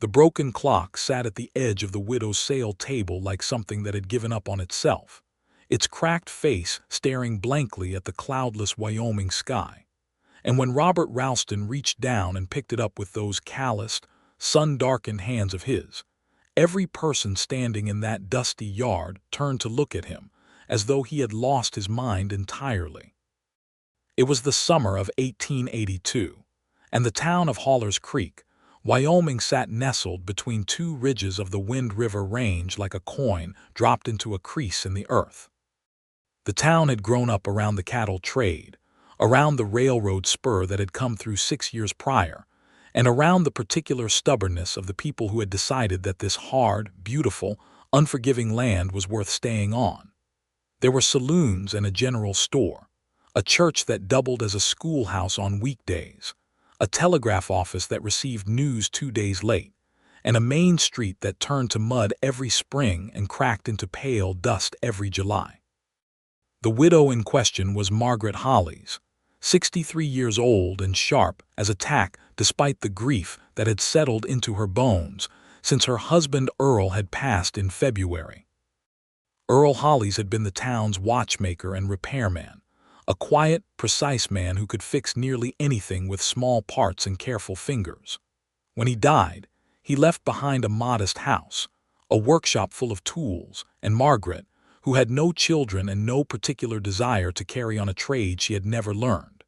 The broken clock sat at the edge of the widow's sale table like something that had given up on itself, its cracked face staring blankly at the cloudless Wyoming sky. And when Robert Ralston reached down and picked it up with those calloused, sun-darkened hands of his, every person standing in that dusty yard turned to look at him, as though he had lost his mind entirely. It was the summer of 1882, and the town of Haller's Creek, Wyoming, sat nestled between two ridges of the Wind River Range like a coin dropped into a crease in the earth. The town had grown up around the cattle trade, around the railroad spur that had come through 6 years prior, and around the particular stubbornness of the people who had decided that this hard, beautiful, unforgiving land was worth staying on. There were saloons and a general store, a church that doubled as a schoolhouse on weekdays, a telegraph office that received news 2 days late, and a main street that turned to mud every spring and cracked into pale dust every July. The widow in question was Margaret Hollis, 63 years old and sharp as a tack despite the grief that had settled into her bones since her husband Earl had passed in February. Earl Hollis had been the town's watchmaker and repairman, a quiet, precise man who could fix nearly anything with small parts and careful fingers. When he died, he left behind a modest house, a workshop full of tools, and Margaret, who had no children and no particular desire to carry on a trade she had never learned.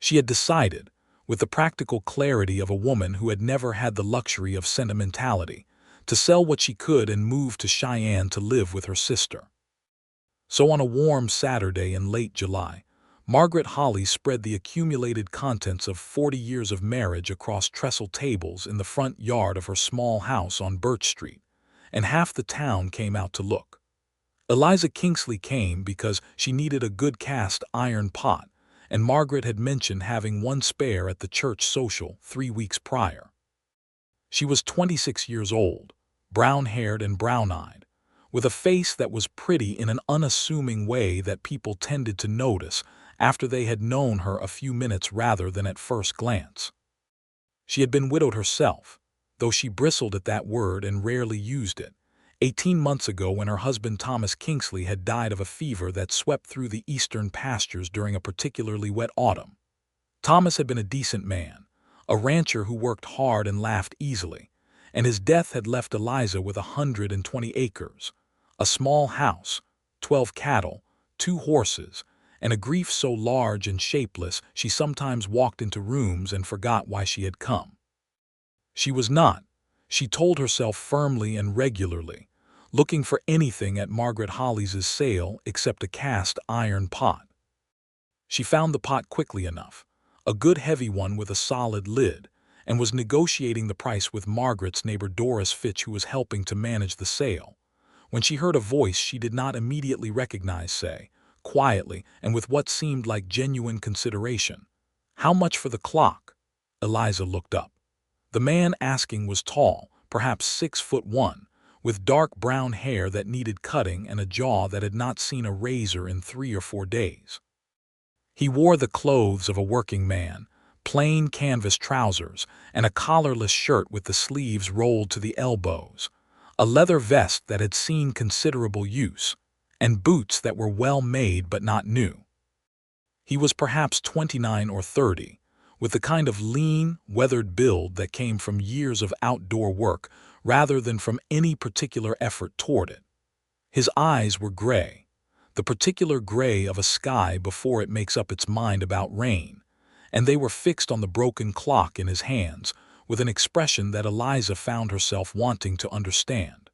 She had decided, with the practical clarity of a woman who had never had the luxury of sentimentality, to sell what she could and move to Cheyenne to live with her sister. So on a warm Saturday in late July, Margaret Hollis spread the accumulated contents of 40 years of marriage across trestle tables in the front yard of her small house on Birch Street, and half the town came out to look. Eliza Kingsley came because she needed a good cast iron pot, and Margaret had mentioned having one spare at the church social 3 weeks prior. She was 26 years old, brown-haired and brown-eyed, with a face that was pretty in an unassuming way that people tended to notice after they had known her a few minutes rather than at first glance. She had been widowed herself, though she bristled at that word and rarely used it, 18 months ago when her husband Thomas Kingsley had died of a fever that swept through the eastern pastures during a particularly wet autumn. Thomas had been a decent man, a rancher who worked hard and laughed easily, and his death had left Eliza with 120 acres, a small house, 12 cattle, 2 horses, and a grief so large and shapeless she sometimes walked into rooms and forgot why she had come. She was not, she told herself firmly and regularly, looking for anything at Margaret Hollis's sale except a cast iron pot. She found the pot quickly enough, a good heavy one with a solid lid, and was negotiating the price with Margaret's neighbor Doris Fitch, who was helping to manage the sale, when she heard a voice she did not immediately recognize say, quietly and with what seemed like genuine consideration, "How much for the clock?" Eliza looked up. The man asking was tall, perhaps 6'1", with dark brown hair that needed cutting and a jaw that had not seen a razor in 3 or 4 days. He wore the clothes of a working man, plain canvas trousers and a collarless shirt with the sleeves rolled to the elbows, a leather vest that had seen considerable use, and boots that were well made but not new. He was perhaps 29 or 30, with the kind of lean, weathered build that came from years of outdoor work rather than from any particular effort toward it. His eyes were gray, the particular gray of a sky before it makes up its mind about rain, and they were fixed on the broken clock in his hands with an expression that Eliza found herself wanting to understand.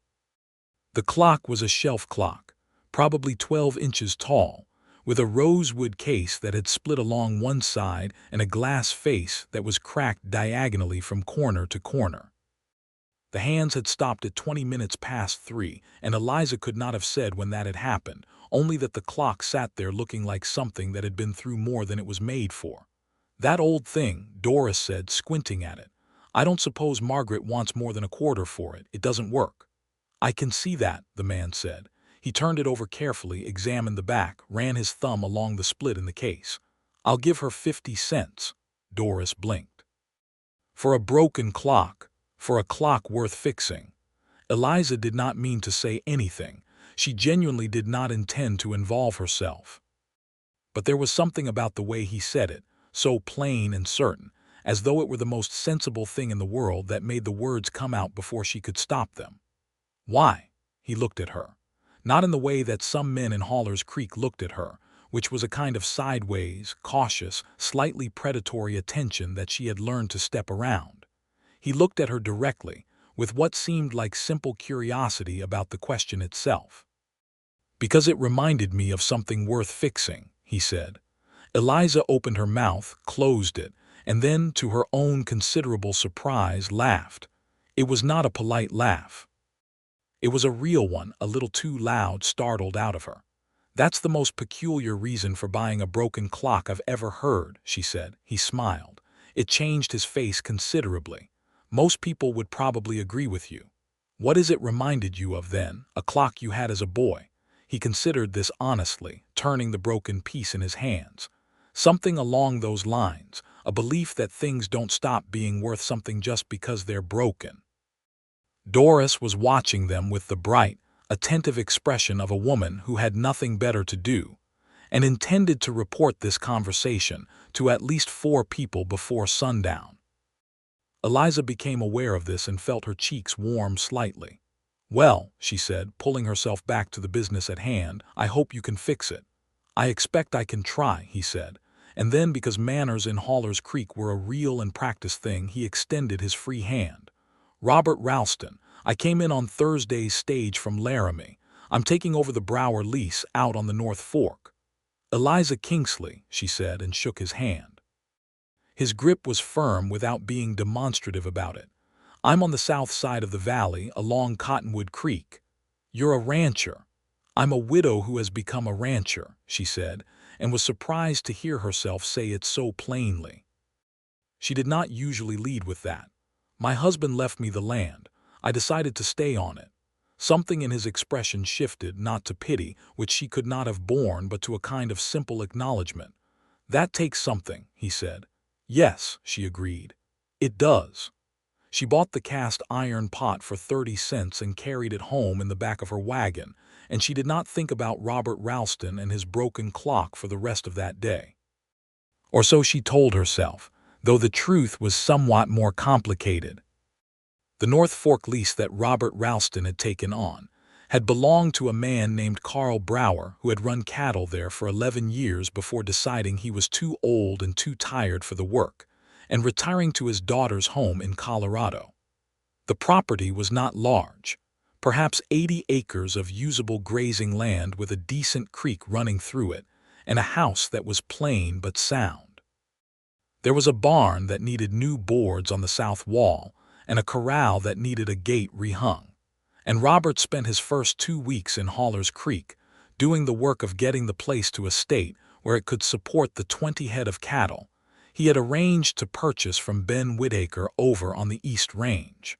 The clock was a shelf clock, probably 12 inches tall, with a rosewood case that had split along one side and a glass face that was cracked diagonally from corner to corner. The hands had stopped at 20 minutes past 3, and Eliza could not have said when that had happened, only that the clock sat there looking like something that had been through more than it was made for. "That old thing," Doris said, squinting at it. "I don't suppose Margaret wants more than a quarter for it. It doesn't work." "I can see that," the man said. He turned it over carefully, examined the back, ran his thumb along the split in the case. "I'll give her 50 cents. Doris blinked. "For a broken clock? For a clock worth fixing. Eliza did not mean to say anything. She genuinely did not intend to involve herself. But there was something about the way he said it, so plain and certain, as though it were the most sensible thing in the world, that made the words come out before she could stop them. Why? He looked at her. Not in the way that some men in Haller's Creek looked at her, which was a kind of sideways, cautious, slightly predatory attention that she had learned to step around. He looked at her directly, with what seemed like simple curiosity about the question itself. "Because it reminded me of something worth fixing," he said. Eliza opened her mouth, closed it, and then, to her own considerable surprise, laughed. It was not a polite laugh. It was a real one, a little too loud, startled out of her. "That's the most peculiar reason for buying a broken clock I've ever heard," she said. He smiled. It changed his face considerably. "Most people would probably agree with you. What is it reminded you of, then? A clock you had as a boy?" He considered this honestly, turning the broken piece in his hands. "Something along those lines, a belief that things don't stop being worth something just because they're broken." Doris was watching them with the bright, attentive expression of a woman who had nothing better to do, and intended to report this conversation to at least 4 people before sundown. Eliza became aware of this and felt her cheeks warm slightly. "Well," she said, pulling herself back to the business at hand, "I hope you can fix it." "I expect I can try," he said, and then, because manners in Haller's Creek were a real and practiced thing, he extended his free hand. "Robert Ralston. I came in on Thursday's stage from Laramie. I'm taking over the Brower lease out on the North Fork." "Eliza Kingsley," she said, and shook his hand. His grip was firm without being demonstrative about it. "I'm on the south side of the valley, along Cottonwood Creek." "You're a rancher." "I'm a widow who has become a rancher," she said, and was surprised to hear herself say it so plainly. She did not usually lead with that. "My husband left me the land. I decided to stay on it." Something in his expression shifted, not to pity, which she could not have borne, but to a kind of simple acknowledgment. "That takes something," he said. "Yes," she agreed. "It does." She bought the cast iron pot for 30 cents and carried it home in the back of her wagon, and she did not think about Robert Ralston and his broken clock for the rest of that day. Or so she told herself, though the truth was somewhat more complicated. The North Fork lease that Robert Ralston had taken on had belonged to a man named Carl Brower, who had run cattle there for 11 years before deciding he was too old and too tired for the work, and retiring to his daughter's home in Colorado. The property was not large, perhaps 80 acres of usable grazing land with a decent creek running through it, and a house that was plain but sound. There was a barn that needed new boards on the south wall, and a corral that needed a gate rehung. And Robert spent his first 2 weeks in Haller's Creek, doing the work of getting the place to a state where it could support the 20 head of cattle he had arranged to purchase from Ben Whitaker over on the East Range.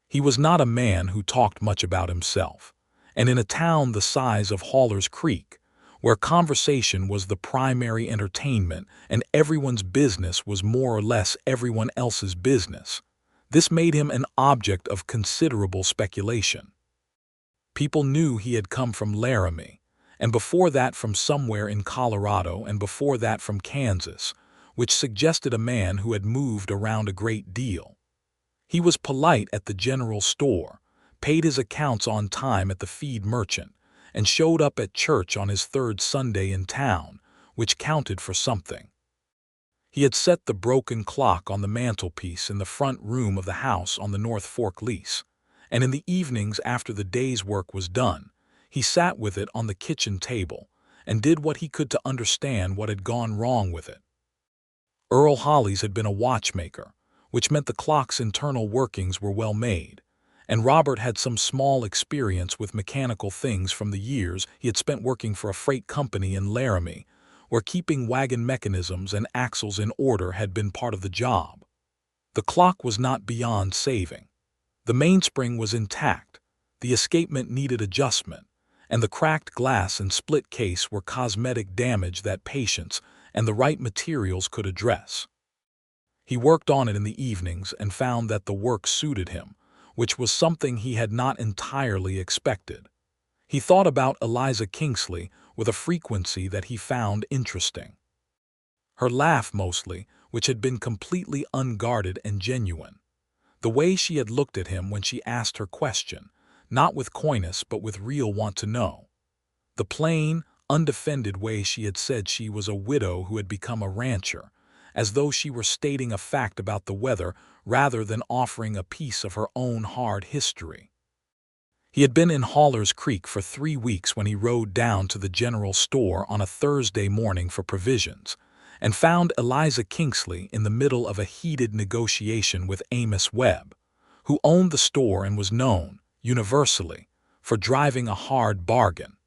He was not a man who talked much about himself, and in a town the size of Haller's Creek, where conversation was the primary entertainment and everyone's business was more or less everyone else's business, this made him an object of considerable speculation. People knew he had come from Laramie, and before that from somewhere in Colorado, and before that from Kansas, which suggested a man who had moved around a great deal. He was polite at the general store, paid his accounts on time at the feed merchant, and showed up at church on his 3rd Sunday in town, which counted for something. He had set the broken clock on the mantelpiece in the front room of the house on the North Fork lease, and in the evenings after the day's work was done, he sat with it on the kitchen table and did what he could to understand what had gone wrong with it. Earl Hollies had been a watchmaker, which meant the clock's internal workings were well made, and Robert had some small experience with mechanical things from the years he had spent working for a freight company in Laramie, where keeping wagon mechanisms and axles in order had been part of the job. The clock was not beyond saving. The mainspring was intact, the escapement needed adjustment, and the cracked glass and split case were cosmetic damage that patience and the right materials could address. He worked on it in the evenings and found that the work suited him, which was something he had not entirely expected. He thought about Eliza Kingsley with a frequency that he found interesting. Her laugh mostly, which had been completely unguarded and genuine. The way she had looked at him when she asked her question, not with coyness but with real want to know. The plain, undefended way she had said she was a widow who had become a rancher, as though she were stating a fact about the weather rather than offering a piece of her own hard history. He had been in Haller's Creek for 3 weeks when he rode down to the general store on a Thursday morning for provisions, and found Eliza Kingsley in the middle of a heated negotiation with Amos Webb, who owned the store and was known, universally, for driving a hard bargain.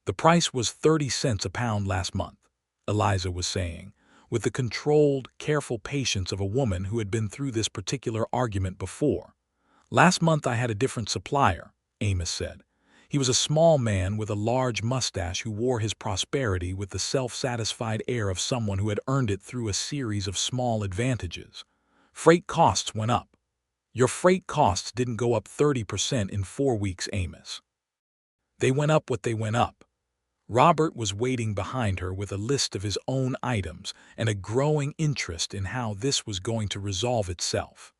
"The price was 30 cents a pound last month," Eliza was saying, with the controlled, careful patience of a woman who had been through this particular argument before. "Last month I had a different supplier," Amos said. He was a small man with a large mustache who wore his prosperity with the self-satisfied air of someone who had earned it through a series of small advantages. "Freight costs went up." "Your freight costs didn't go up 30% in 4 weeks, Amos." "They went up what they went up." Robert was waiting behind her with a list of his own items and a growing interest in how this was going to resolve itself.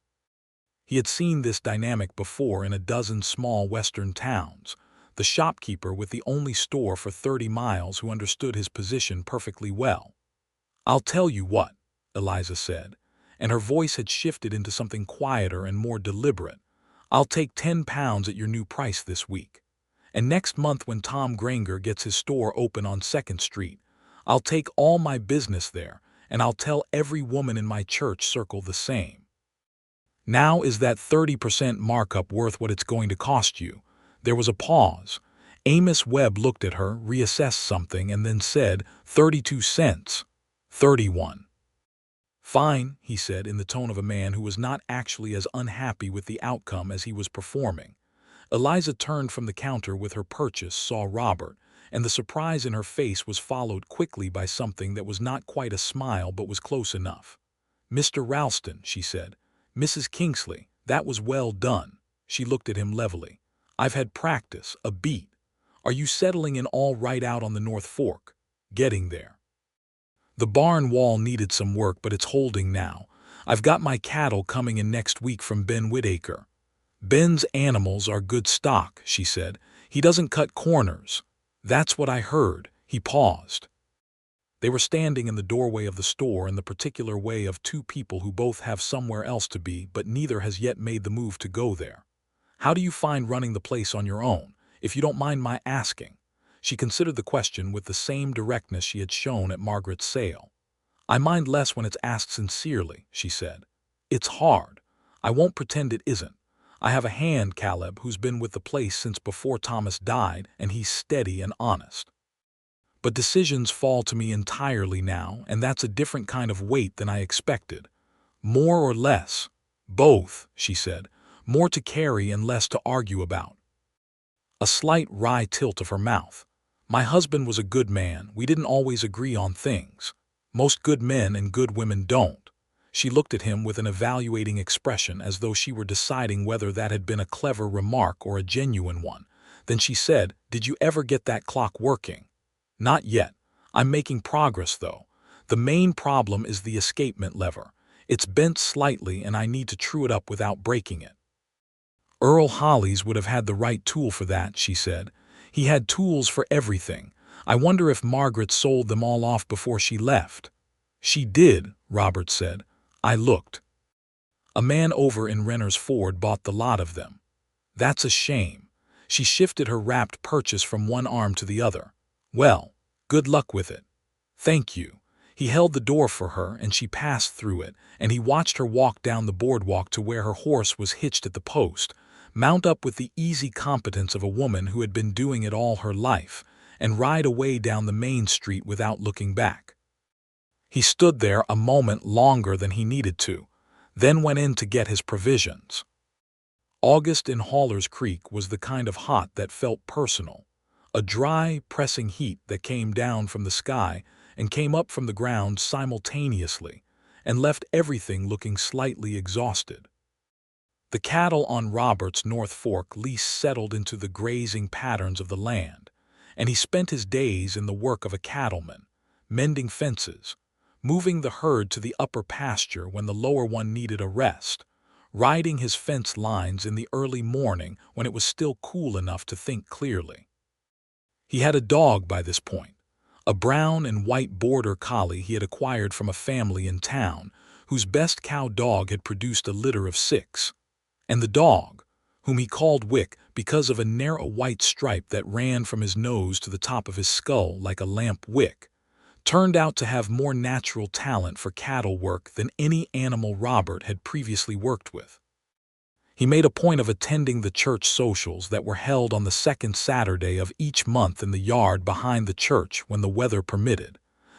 He had seen this dynamic before in a dozen small western towns, the shopkeeper with the only store for 30 miles who understood his position perfectly well. "I'll tell you what," Eliza said, and her voice had shifted into something quieter and more deliberate. "I'll take 10 pounds at your new price this week. And next month when Tom Granger gets his store open on 2nd Street, I'll take all my business there, and I'll tell every woman in my church circle the same. Now is that 30% markup worth what it's going to cost you?" There was a pause. Amos Webb looked at her, reassessed something, and then said, 32 cents. 31. "Fine," he said in the tone of a man who was not actually as unhappy with the outcome as he was performing. Eliza turned from the counter with her purchase, saw Robert, and the surprise in her face was followed quickly by something that was not quite a smile but was close enough. "Mr. Ralston," she said. "Mrs. Kingsley, that was well done." She looked at him levelly. "I've had practice, a beat. Are you settling in all right out on the North Fork?" "Getting there. The barn wall needed some work, but it's holding now. I've got my cattle coming in next week from Ben Whitaker." "Ben's animals are good stock," she said. "He doesn't cut corners." "That's what I heard." He paused. They were standing in the doorway of the store in the particular way of two people who both have somewhere else to be, but neither has yet made the move to go there. "How do you find running the place on your own, if you don't mind my asking?" She considered the question with the same directness she had shown at Margaret's sale. "I mind less when it's asked sincerely," she said. "It's hard. I won't pretend it isn't. I have a hand, Caleb, who's been with the place since before Thomas died, and he's steady and honest. But decisions fall to me entirely now, and that's a different kind of weight than I expected. More or less?" "Both," she said. "More to carry and less to argue about." A slight wry tilt of her mouth. "My husband was a good man. We didn't always agree on things. Most good men and good women don't." She looked at him with an evaluating expression as though she were deciding whether that had been a clever remark or a genuine one. Then she said, "Did you ever get that clock working?" "Not yet. I'm making progress, though. The main problem is the escapement lever. It's bent slightly and I need to true it up without breaking it." "Earl Hollies would have had the right tool for that," she said. "He had tools for everything. I wonder if Margaret sold them all off before she left." "She did," Robert said. "I looked. A man over in Renner's Ford bought the lot of them." "That's a shame." She shifted her wrapped purchase from one arm to the other. "Well, good luck with it." "Thank you." He held the door for her and she passed through it, and he watched her walk down the boardwalk to where her horse was hitched at the post, mount up with the easy competence of a woman who had been doing it all her life, and ride away down the main street without looking back. He stood there a moment longer than he needed to, then went in to get his provisions. August in Haller's Creek was the kind of hot that felt personal, a dry, pressing heat that came down from the sky and came up from the ground simultaneously, and left everything looking slightly exhausted. The cattle on Robert's North Fork lease settled into the grazing patterns of the land, and he spent his days in the work of a cattleman, mending fences, moving the herd to the upper pasture when the lower one needed a rest, riding his fence lines in the early morning when it was still cool enough to think clearly. He had a dog by this point, a brown and white border collie he had acquired from a family in town, whose best cow dog had produced a litter of 6. And the dog, whom he called Wick because of a narrow white stripe that ran from his nose to the top of his skull like a lamp wick, turned out to have more natural talent for cattle work than any animal Robert had previously worked with. He made a point of attending the church socials that were held on the second Saturday of each month in the yard behind the church when the weather permitted,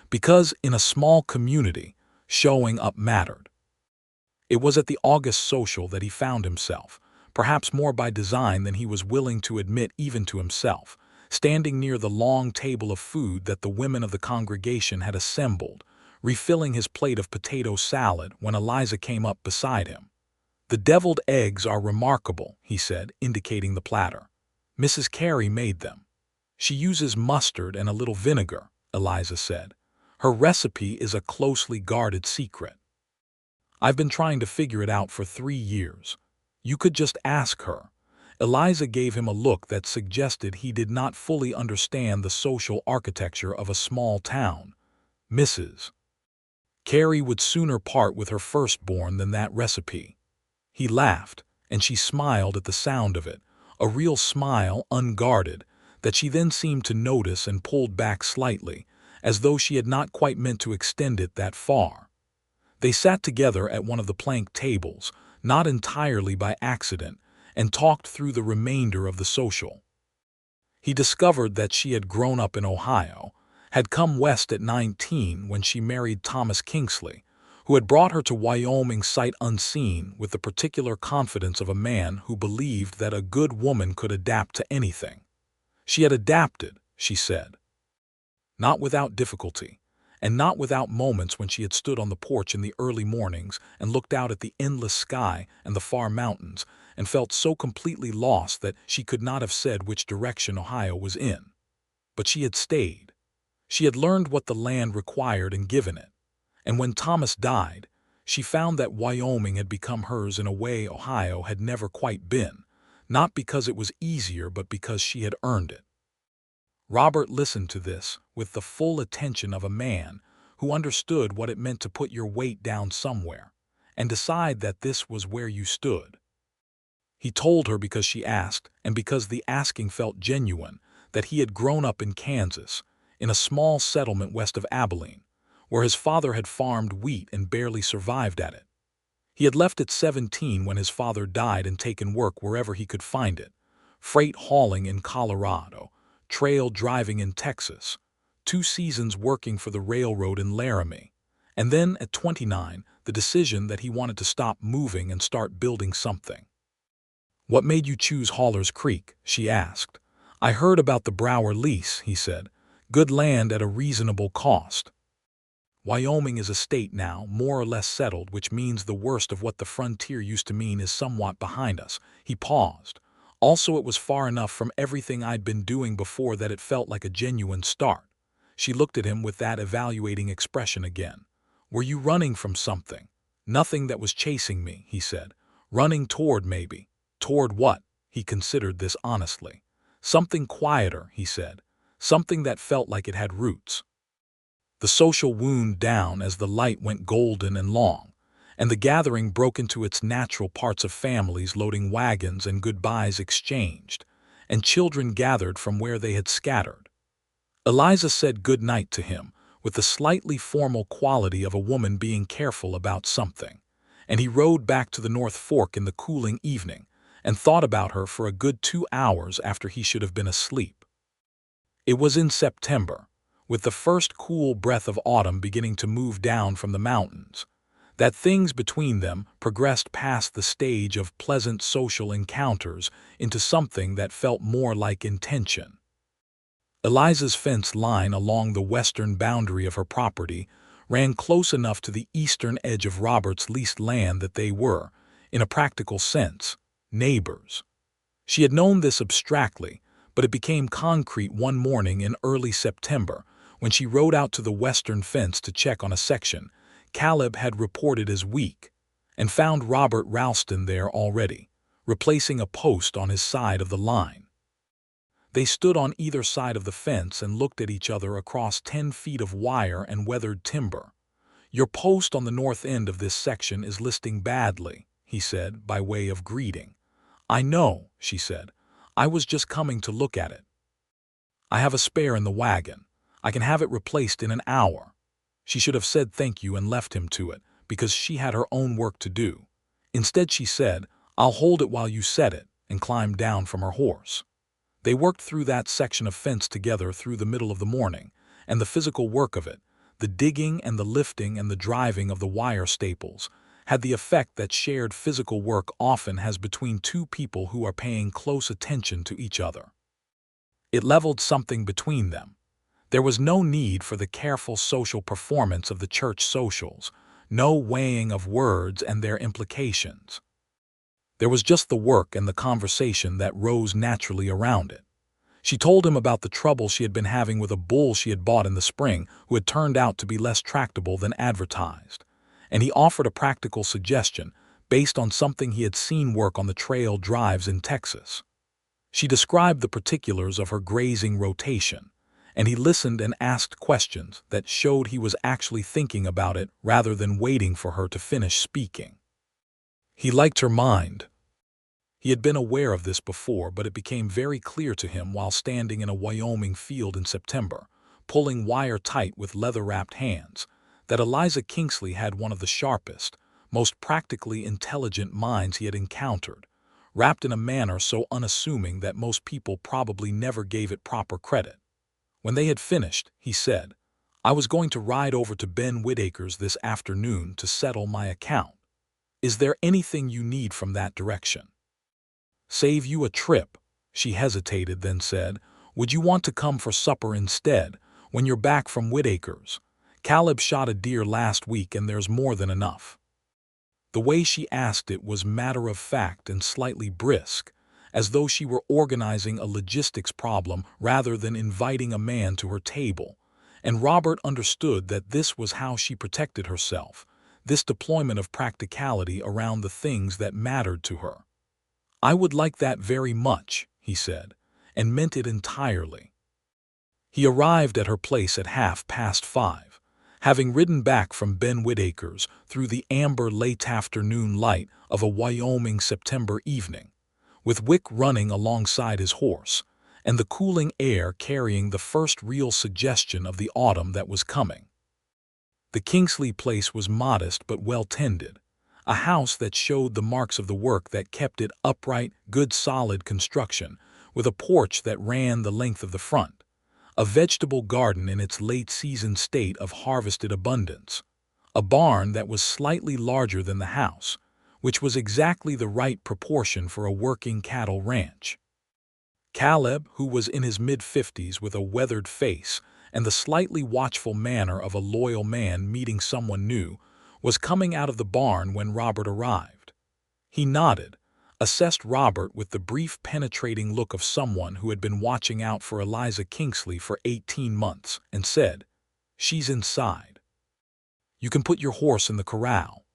because in a small community, showing up mattered. It was at the August social that he found himself, perhaps more by design than he was willing to admit even to himself, standing near the long table of food that the women of the congregation had assembled, refilling his plate of potato salad when Eliza came up beside him. "The deviled eggs are remarkable," he said, indicating the platter. "Mrs. Carey made them." "She uses mustard and a little vinegar," Eliza said. "Her recipe is a closely guarded secret. I've been trying to figure it out for 3 years. You could just ask her." Eliza gave him a look that suggested he did not fully understand the social architecture of a small town. "Mrs. Carey would sooner part with her firstborn than that recipe." He laughed, and she smiled at the sound of it, a real smile, unguarded, that she then seemed to notice and pulled back slightly, as though she had not quite meant to extend it that far. They sat together at one of the plank tables, not entirely by accident, and talked through the remainder of the social. He discovered that she had grown up in Ohio, had come west at 19 when she married Thomas Kingsley, who had brought her to Wyoming sight unseen with the particular confidence of a man who believed that a good woman could adapt to anything. She had adapted, she said. Not without difficulty, and not without moments when she had stood on the porch in the early mornings and looked out at the endless sky and the far mountains and felt so completely lost that she could not have said which direction Ohio was in. But she had stayed. She had learned what the land required and given it. And when Thomas died, she found that Wyoming had become hers in a way Ohio had never quite been, not because it was easier but because she had earned it. Robert listened to this with the full attention of a man who understood what it meant to put your weight down somewhere and decide that this was where you stood. He told her because she asked, and because the asking felt genuine, that he had grown up in Kansas, in a small settlement west of Abilene, where his father had farmed wheat and barely survived at it. He had left at 17 when his father died and taken work wherever he could find it, freight hauling in Colorado, trail driving in Texas, 2 seasons working for the railroad in Laramie, and then at 29, the decision that he wanted to stop moving and start building something. "What made you choose Haller's Creek?" she asked. "I heard about the Brower lease," he said. "Good land at a reasonable cost." Wyoming is a state now, more or less settled, which means the worst of what the frontier used to mean is somewhat behind us. He paused. Also, it was far enough from everything I'd been doing before that it felt like a genuine start. She looked at him with that evaluating expression again. "Were you running from something?" "Nothing that was chasing me," he said. "Running toward, maybe." "Toward what?" He considered this honestly. "Something quieter," he said. "Something that felt like it had roots." The social wound down as the light went golden and long, and the gathering broke into its natural parts of families loading wagons and goodbyes exchanged, and children gathered from where they had scattered. Eliza said good night to him with the slightly formal quality of a woman being careful about something, and he rode back to the North Fork in the cooling evening and thought about her for a good 2 hours after he should have been asleep. It was in September, with the first cool breath of autumn beginning to move down from the mountains, that things between them progressed past the stage of pleasant social encounters into something that felt more like intention. Eliza's fence line along the western boundary of her property ran close enough to the eastern edge of Robert's leased land that they were, in a practical sense, neighbors. She had known this abstractly, but it became concrete one morning in early September when she rode out to the western fence to check on a section Caleb had reported as weak, and found Robert Ralston there already, replacing a post on his side of the line. They stood on either side of the fence and looked at each other across 10 feet of wire and weathered timber. "Your post on the north end of this section is listing badly," he said, by way of greeting. "I know," she said. "I was just coming to look at it. I have a spare in the wagon. I can have it replaced in an hour." She should have said thank you and left him to it, because she had her own work to do. Instead she said, "I'll hold it while you set it," and climbed down from her horse. They worked through that section of fence together through the middle of the morning, and the physical work of it, the digging and the lifting and the driving of the wire staples, had the effect that shared physical work often has between two people who are paying close attention to each other. It leveled something between them. There was no need for the careful social performance of the church socials, no weighing of words and their implications. There was just the work and the conversation that rose naturally around it. She told him about the trouble she had been having with a bull she had bought in the spring who had turned out to be less tractable than advertised, and he offered a practical suggestion based on something he had seen work on the trail drives in Texas. She described the particulars of her grazing rotation, and he listened and asked questions that showed he was actually thinking about it rather than waiting for her to finish speaking. He liked her mind. He had been aware of this before, but it became very clear to him while standing in a Wyoming field in September, pulling wire tight with leather-wrapped hands, that Eliza Kingsley had one of the sharpest, most practically intelligent minds he had encountered, wrapped in a manner so unassuming that most people probably never gave it proper credit. When they had finished, he said, "I was going to ride over to Ben Whitaker's this afternoon to settle my account. Is there anything you need from that direction?" "Save you a trip." She hesitated, then said, "Would you want to come for supper instead, when you're back from Whitaker's? Caleb shot a deer last week and there's more than enough." The way she asked it was matter-of-fact and slightly brisk, as though she were organizing a logistics problem rather than inviting a man to her table, and Robert understood that this was how she protected herself, this deployment of practicality around the things that mattered to her. "I would like that very much," he said, and meant it entirely. He arrived at her place at 5:30, having ridden back from Ben Whitaker's through the amber late-afternoon light of a Wyoming September evening, with Wick running alongside his horse, and the cooling air carrying the first real suggestion of the autumn that was coming. The Kingsley place was modest but well-tended, a house that showed the marks of the work that kept it upright, good solid construction, with a porch that ran the length of the front, a vegetable garden in its late-season state of harvested abundance, a barn that was slightly larger than the house, which was exactly the right proportion for a working cattle ranch. Caleb, who was in his mid-50s with a weathered face and the slightly watchful manner of a loyal man meeting someone new, was coming out of the barn when Robert arrived. He nodded, assessed Robert with the brief penetrating look of someone who had been watching out for Eliza Kingsley for 18 months, and said, "She's inside. You can put your horse in the corral."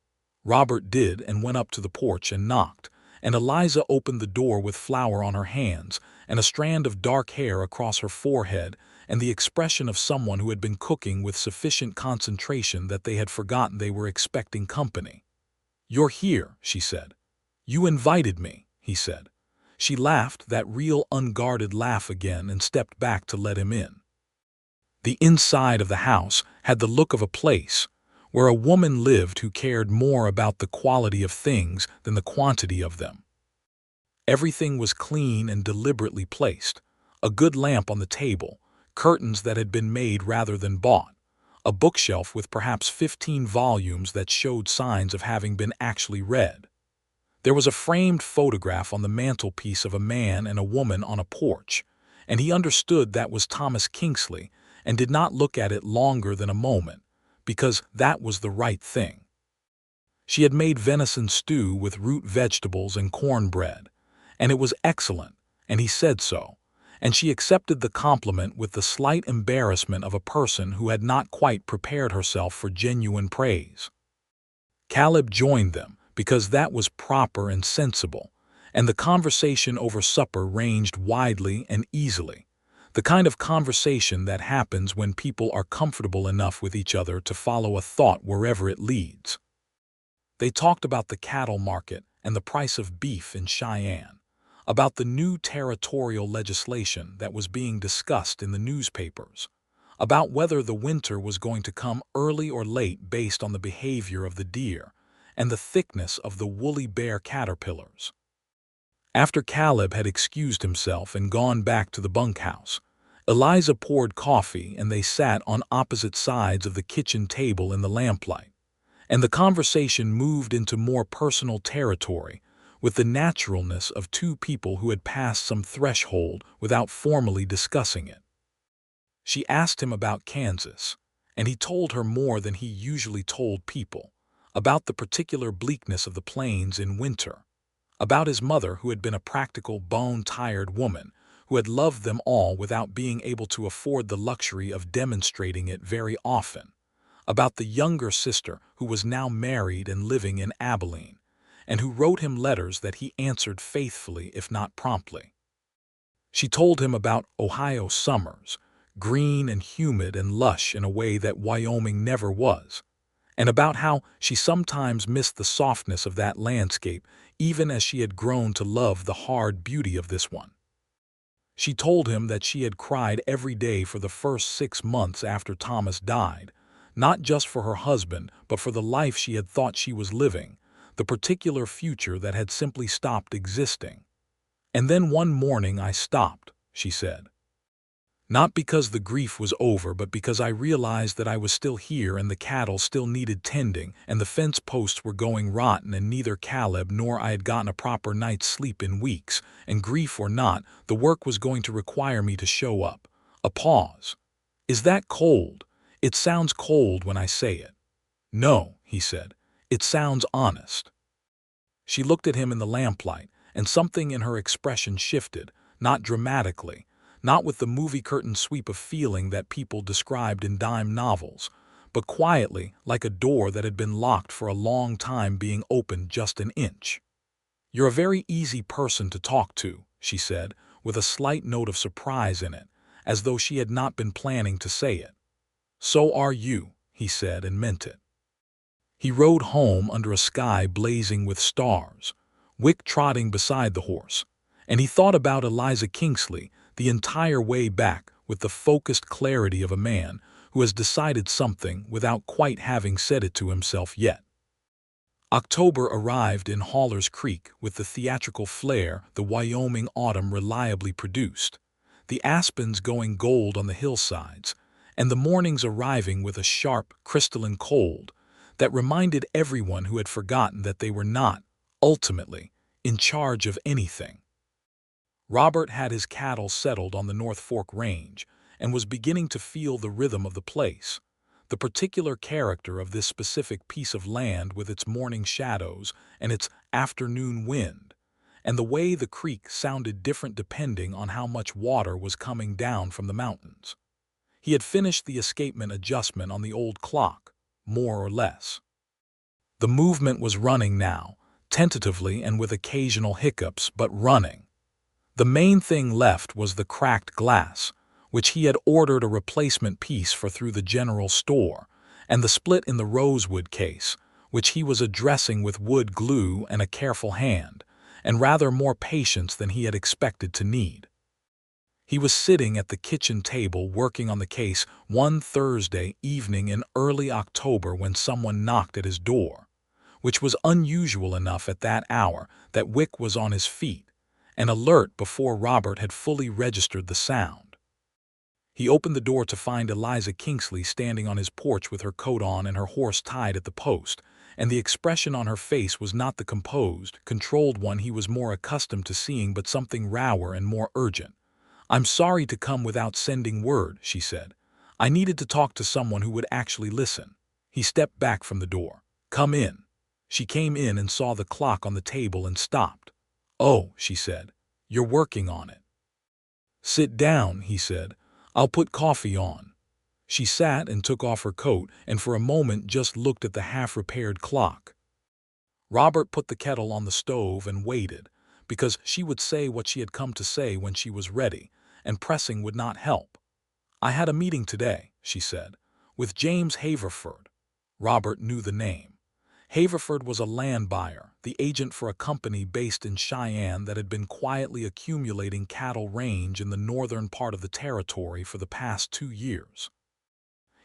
Robert did and went up to the porch and knocked, and Eliza opened the door with flour on her hands and a strand of dark hair across her forehead and the expression of someone who had been cooking with sufficient concentration that they had forgotten they were expecting company. "You're here," she said. "You invited me," he said. She laughed, that real unguarded laugh again, and stepped back to let him in. The inside of the house had the look of a place where a woman lived who cared more about the quality of things than the quantity of them. Everything was clean and deliberately placed, a good lamp on the table, curtains that had been made rather than bought, a bookshelf with perhaps 15 volumes that showed signs of having been actually read. There was a framed photograph on the mantelpiece of a man and a woman on a porch, and he understood that was Thomas Kingsley and did not look at it longer than a moment, because that was the right thing. She had made venison stew with root vegetables and cornbread, and it was excellent, and he said so, and she accepted the compliment with the slight embarrassment of a person who had not quite prepared herself for genuine praise. Caleb joined them, because that was proper and sensible, and the conversation over supper ranged widely and easily, the kind of conversation that happens when people are comfortable enough with each other to follow a thought wherever it leads. They talked about the cattle market and the price of beef in Cheyenne, about the new territorial legislation that was being discussed in the newspapers, about whether the winter was going to come early or late based on the behavior of the deer and the thickness of the woolly bear caterpillars. After Caleb had excused himself and gone back to the bunkhouse, Eliza poured coffee and they sat on opposite sides of the kitchen table in the lamplight, and the conversation moved into more personal territory with the naturalness of two people who had passed some threshold without formally discussing it. She asked him about Kansas, and he told her more than he usually told people, about the particular bleakness of the plains in winter, about his mother who had been a practical, bone-tired woman who had loved them all without being able to afford the luxury of demonstrating it very often, about the younger sister who was now married and living in Abilene, and who wrote him letters that he answered faithfully if not promptly. She told him about Ohio summers, green and humid and lush in a way that Wyoming never was, and about how she sometimes missed the softness of that landscape even as she had grown to love the hard beauty of this one. She told him that she had cried every day for the first 6 months after Thomas died, not just for her husband, but for the life she had thought she was living, the particular future that had simply stopped existing. And then one morning I stopped, she said. Not because the grief was over, but because I realized that I was still here and the cattle still needed tending and the fence posts were going rotten and neither Caleb nor I had gotten a proper night's sleep in weeks, and grief or not, the work was going to require me to show up. A pause. Is that cold? It sounds cold when I say it. No, he said. It sounds honest. She looked at him in the lamplight, and something in her expression shifted, not dramatically, not with the movie curtain sweep of feeling that people described in dime novels, but quietly, like a door that had been locked for a long time being opened just an inch. "You're a very easy person to talk to," she said, with a slight note of surprise in it, as though she had not been planning to say it. "So are you," he said, and meant it. He rode home under a sky blazing with stars, Wick trotting beside the horse, and he thought about Eliza Kingsley the entire way back with the focused clarity of a man who has decided something without quite having said it to himself yet. October arrived in Haller's Creek with the theatrical flair the Wyoming autumn reliably produced, the aspens going gold on the hillsides, and the mornings arriving with a sharp, crystalline cold that reminded everyone who had forgotten that they were not, ultimately, in charge of anything. Robert had his cattle settled on the North Fork Range and was beginning to feel the rhythm of the place, the particular character of this specific piece of land with its morning shadows and its afternoon wind, and the way the creek sounded different depending on how much water was coming down from the mountains. He had finished the escapement adjustment on the old clock, more or less. The movement was running now, tentatively and with occasional hiccups, but running. The main thing left was the cracked glass, which he had ordered a replacement piece for through the general store, and the split in the rosewood case, which he was addressing with wood glue and a careful hand, and rather more patience than he had expected to need. He was sitting at the kitchen table working on the case one Thursday evening in early October when someone knocked at his door, which was unusual enough at that hour that Wick was on his feet, and alert before Robert had fully registered the sound. He opened the door to find Eliza Kingsley standing on his porch with her coat on and her horse tied at the post, and the expression on her face was not the composed, controlled one he was more accustomed to seeing, but something rawer and more urgent. "I'm sorry to come without sending word," she said. "I needed to talk to someone who would actually listen." He stepped back from the door. "Come in." She came in and saw the clock on the table and stopped. "Oh," she said, "you're working on it." "Sit down," he said. "I'll put coffee on." She sat and took off her coat and for a moment just looked at the half-repaired clock. Robert put the kettle on the stove and waited, because she would say what she had come to say when she was ready, and pressing would not help. "I had a meeting today," she said, "with James Haverford." Robert knew the name. Haverford was a land buyer, the agent for a company based in Cheyenne that had been quietly accumulating cattle range in the northern part of the territory for the past 2 years.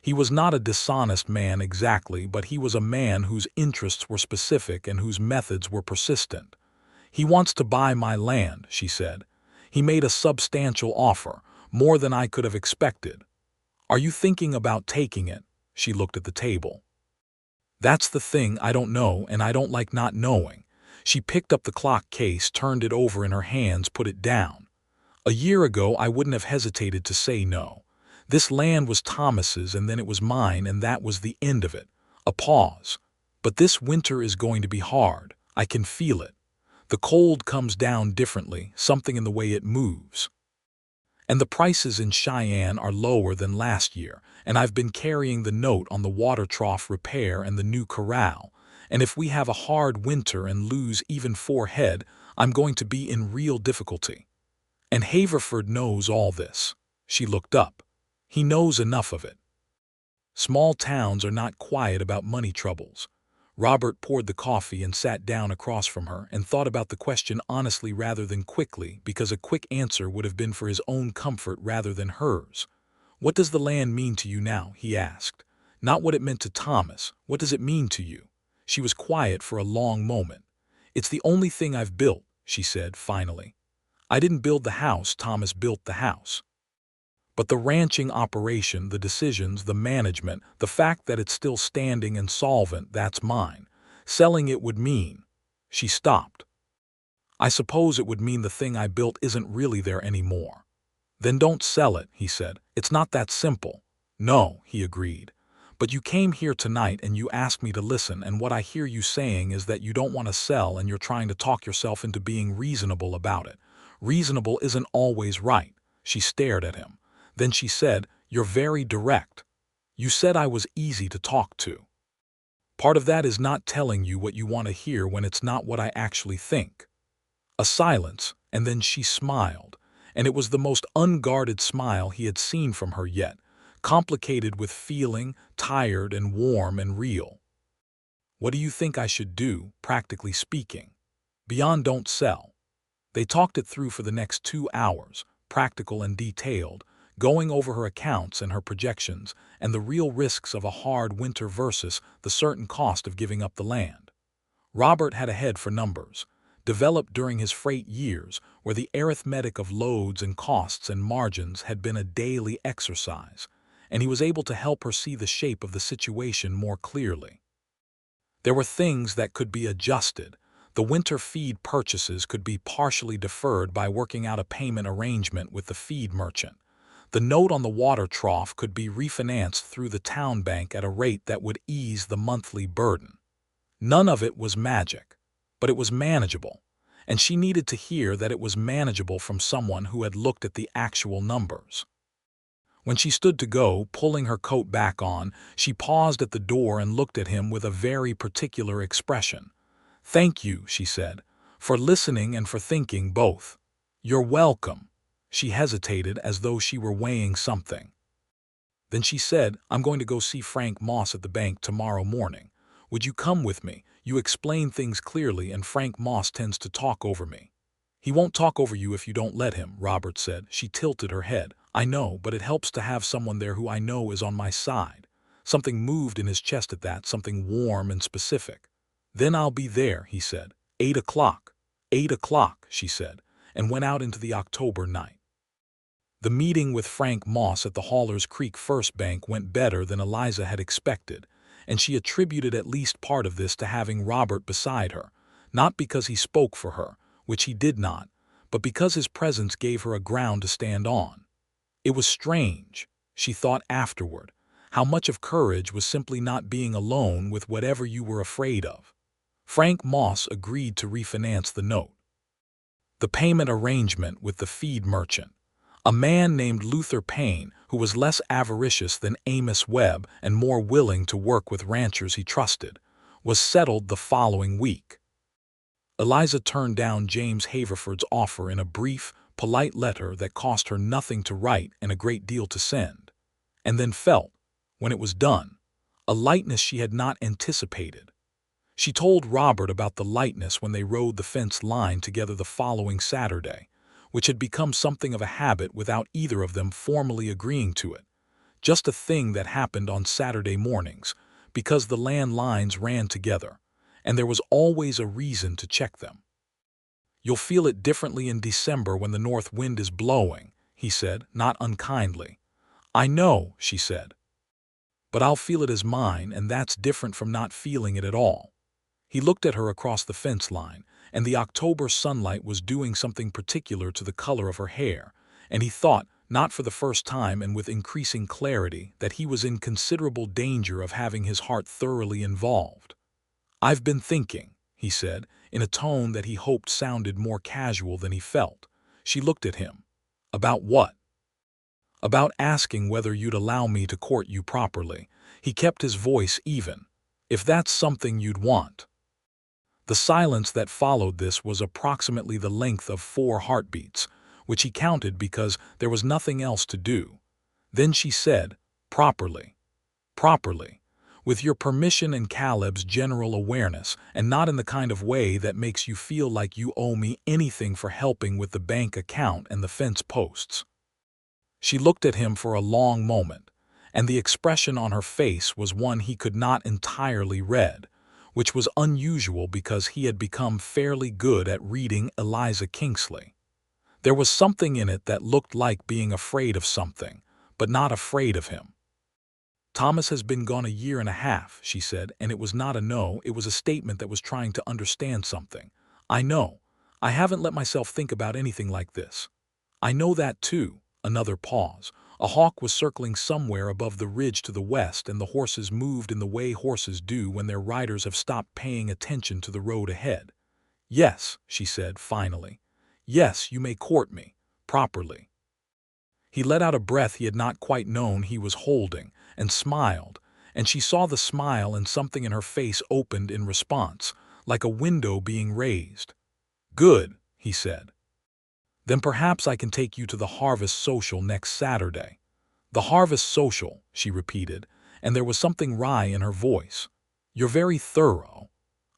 He was not a dishonest man exactly, but he was a man whose interests were specific and whose methods were persistent. "He wants to buy my land," she said. "He made a substantial offer, more than I could have expected." "Are you thinking about taking it?" She looked at the table. "That's the thing, I don't know, and I don't like not knowing." She picked up the clock case, turned it over in her hands, put it down. "A year ago I wouldn't have hesitated to say no. This land was Thomas's and then it was mine, and that was the end of it." A pause. "But this winter is going to be hard. I can feel it. The cold comes down differently, something in the way it moves. And the prices in Cheyenne are lower than last year, and I've been carrying the note on the water trough repair and the new corral, and if we have a hard winter and lose even 4 head, I'm going to be in real difficulty. And Haverford knows all this." She looked up. "He knows enough of it." Small towns are not quiet about money troubles. Robert poured the coffee and sat down across from her and thought about the question honestly rather than quickly, because a quick answer would have been for his own comfort rather than hers. "What does the land mean to you now?" he asked. "Not what it meant to Thomas. What does it mean to you?" She was quiet for a long moment. "It's the only thing I've built," she said finally. "I didn't build the house, Thomas built the house. But the ranching operation, the decisions, the management, the fact that it's still standing and solvent, that's mine. Selling it would mean—" She stopped. "I suppose it would mean the thing I built isn't really there anymore." "Then don't sell it," he said. "It's not that simple." "No," he agreed. "But you came here tonight and you asked me to listen, and what I hear you saying is that you don't want to sell and you're trying to talk yourself into being reasonable about it. Reasonable isn't always right." She stared at him. Then she said, "You're very direct. You said I was easy to talk to. Part of that is not telling you what you want to hear when it's not what I actually think." A silence, and then she smiled, and it was the most unguarded smile he had seen from her yet, complicated with feeling, tired and warm and real. "What do you think I should do, practically speaking? Beyond don't sell." They talked it through for the next 2 hours, practical and detailed, going over her accounts and her projections, and the real risks of a hard winter versus the certain cost of giving up the land. Robert had a head for numbers, developed during his freight years, where the arithmetic of loads and costs and margins had been a daily exercise, and he was able to help her see the shape of the situation more clearly. There were things that could be adjusted. The winter feed purchases could be partially deferred by working out a payment arrangement with the feed merchant. The note on the water trough could be refinanced through the town bank at a rate that would ease the monthly burden. None of it was magic, but it was manageable, and she needed to hear that it was manageable from someone who had looked at the actual numbers. When she stood to go, pulling her coat back on, she paused at the door and looked at him with a very particular expression. "Thank you," she said, "for listening and for thinking both." "You're welcome." She hesitated as though she were weighing something. Then she said, "I'm going to go see Frank Moss at the bank tomorrow morning. Would you come with me? You explain things clearly, and Frank Moss tends to talk over me." "He won't talk over you if you don't let him," Robert said. She tilted her head. "I know, but it helps to have someone there who I know is on my side." Something moved in his chest at that, something warm and specific. "Then I'll be there," he said. 8 o'clock. 8 o'clock, she said, and went out into the October night. The meeting with Frank Moss at the Haulers Creek First Bank went better than Eliza had expected, and she attributed at least part of this to having Robert beside her, not because he spoke for her, which he did not, but because his presence gave her a ground to stand on. It was strange, she thought afterward, how much of courage was simply not being alone with whatever you were afraid of. Frank Moss agreed to refinance the note. The payment arrangement with the feed merchant, a man named Luther Payne, who was less avaricious than Amos Webb and more willing to work with ranchers he trusted, was settled the following week. Eliza turned down James Haverford's offer in a brief, polite letter that cost her nothing to write and a great deal to send, and then felt, when it was done, a lightness she had not anticipated. She told Robert about the lightness when they rode the fence line together the following Saturday, which had become something of a habit without either of them formally agreeing to it, just a thing that happened on Saturday mornings, because the land lines ran together, and there was always a reason to check them. "You'll feel it differently in December when the north wind is blowing," he said, not unkindly. "I know," she said. "But I'll feel it as mine, and that's different from not feeling it at all." He looked at her across the fence line, and the October sunlight was doing something particular to the color of her hair, and he thought, not for the first time and with increasing clarity, that he was in considerable danger of having his heart thoroughly involved. "I've been thinking," he said, in a tone that he hoped sounded more casual than he felt. She looked at him. "About what?" "About asking whether you'd allow me to court you properly." He kept his voice even. "If that's something you'd want." The silence that followed this was approximately the length of 4 heartbeats, which he counted because there was nothing else to do. Then she said, "Properly. Properly. With your permission and Caleb's general awareness, and not in the kind of way that makes you feel like you owe me anything for helping with the bank account and the fence posts." She looked at him for a long moment, and the expression on her face was one he could not entirely read, which was unusual because he had become fairly good at reading Eliza Kingsley. There was something in it that looked like being afraid of something, but not afraid of him. "Thomas has been gone a year and a half," she said, and it was not a no, it was a statement that was trying to understand something. "I know. I haven't let myself think about anything like this." "I know that too." Another pause. A hawk was circling somewhere above the ridge to the west, and the horses moved in the way horses do when their riders have stopped paying attention to the road ahead. "Yes," she said finally. "Yes, you may court me. Properly." He let out a breath he had not quite known he was holding, and smiled, and she saw the smile, and something in her face opened in response, like a window being raised. "Good," he said. "Then perhaps I can take you to the Harvest Social next Saturday." "The Harvest Social," she repeated, and there was something wry in her voice. "You're very thorough."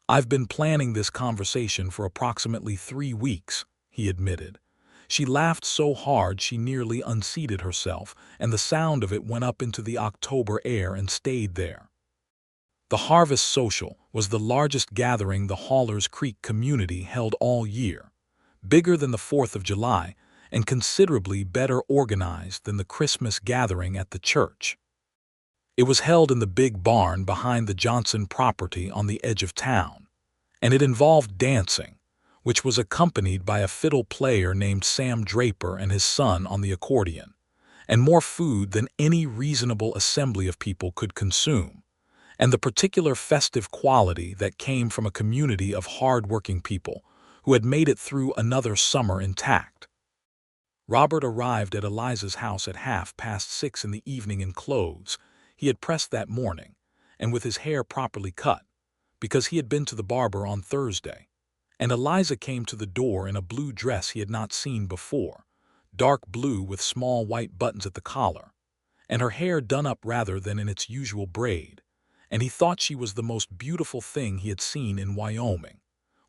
"I've been planning this conversation for approximately 3 weeks," he admitted. She laughed so hard she nearly unseated herself, and the sound of it went up into the October air and stayed there. The Harvest Social was the largest gathering the Haulers Creek community held all year, bigger than the 4th of July, and considerably better organized than the Christmas gathering at the church. It was held in the big barn behind the Johnson property on the edge of town, and it involved dancing, which was accompanied by a fiddle player named Sam Draper and his son on the accordion, and more food than any reasonable assembly of people could consume, and the particular festive quality that came from a community of hard-working people who had made it through another summer intact. Robert arrived at Eliza's house at 6:30 in the evening in clothes he had pressed that morning, and with his hair properly cut, because he had been to the barber on Thursday, and Eliza came to the door in a blue dress he had not seen before, dark blue with small white buttons at the collar, and her hair done up rather than in its usual braid, and he thought she was the most beautiful thing he had seen in Wyoming,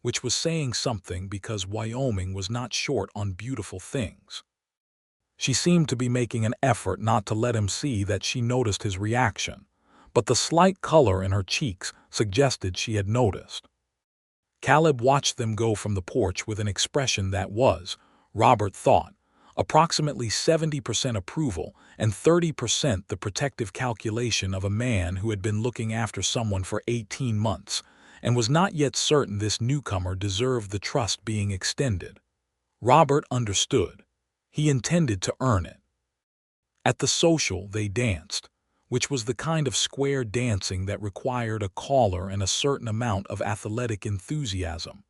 which was saying something because Wyoming was not short on beautiful things. She seemed to be making an effort not to let him see that she noticed his reaction, but the slight color in her cheeks suggested she had noticed. Caleb watched them go from the porch with an expression that was, Robert thought, approximately 70% approval and 30% the protective calculation of a man who had been looking after someone for 18 months and was not yet certain this newcomer deserved the trust being extended. Robert understood. He intended to earn it. At the social they danced, which was the kind of square dancing that required a caller and a certain amount of athletic enthusiasm.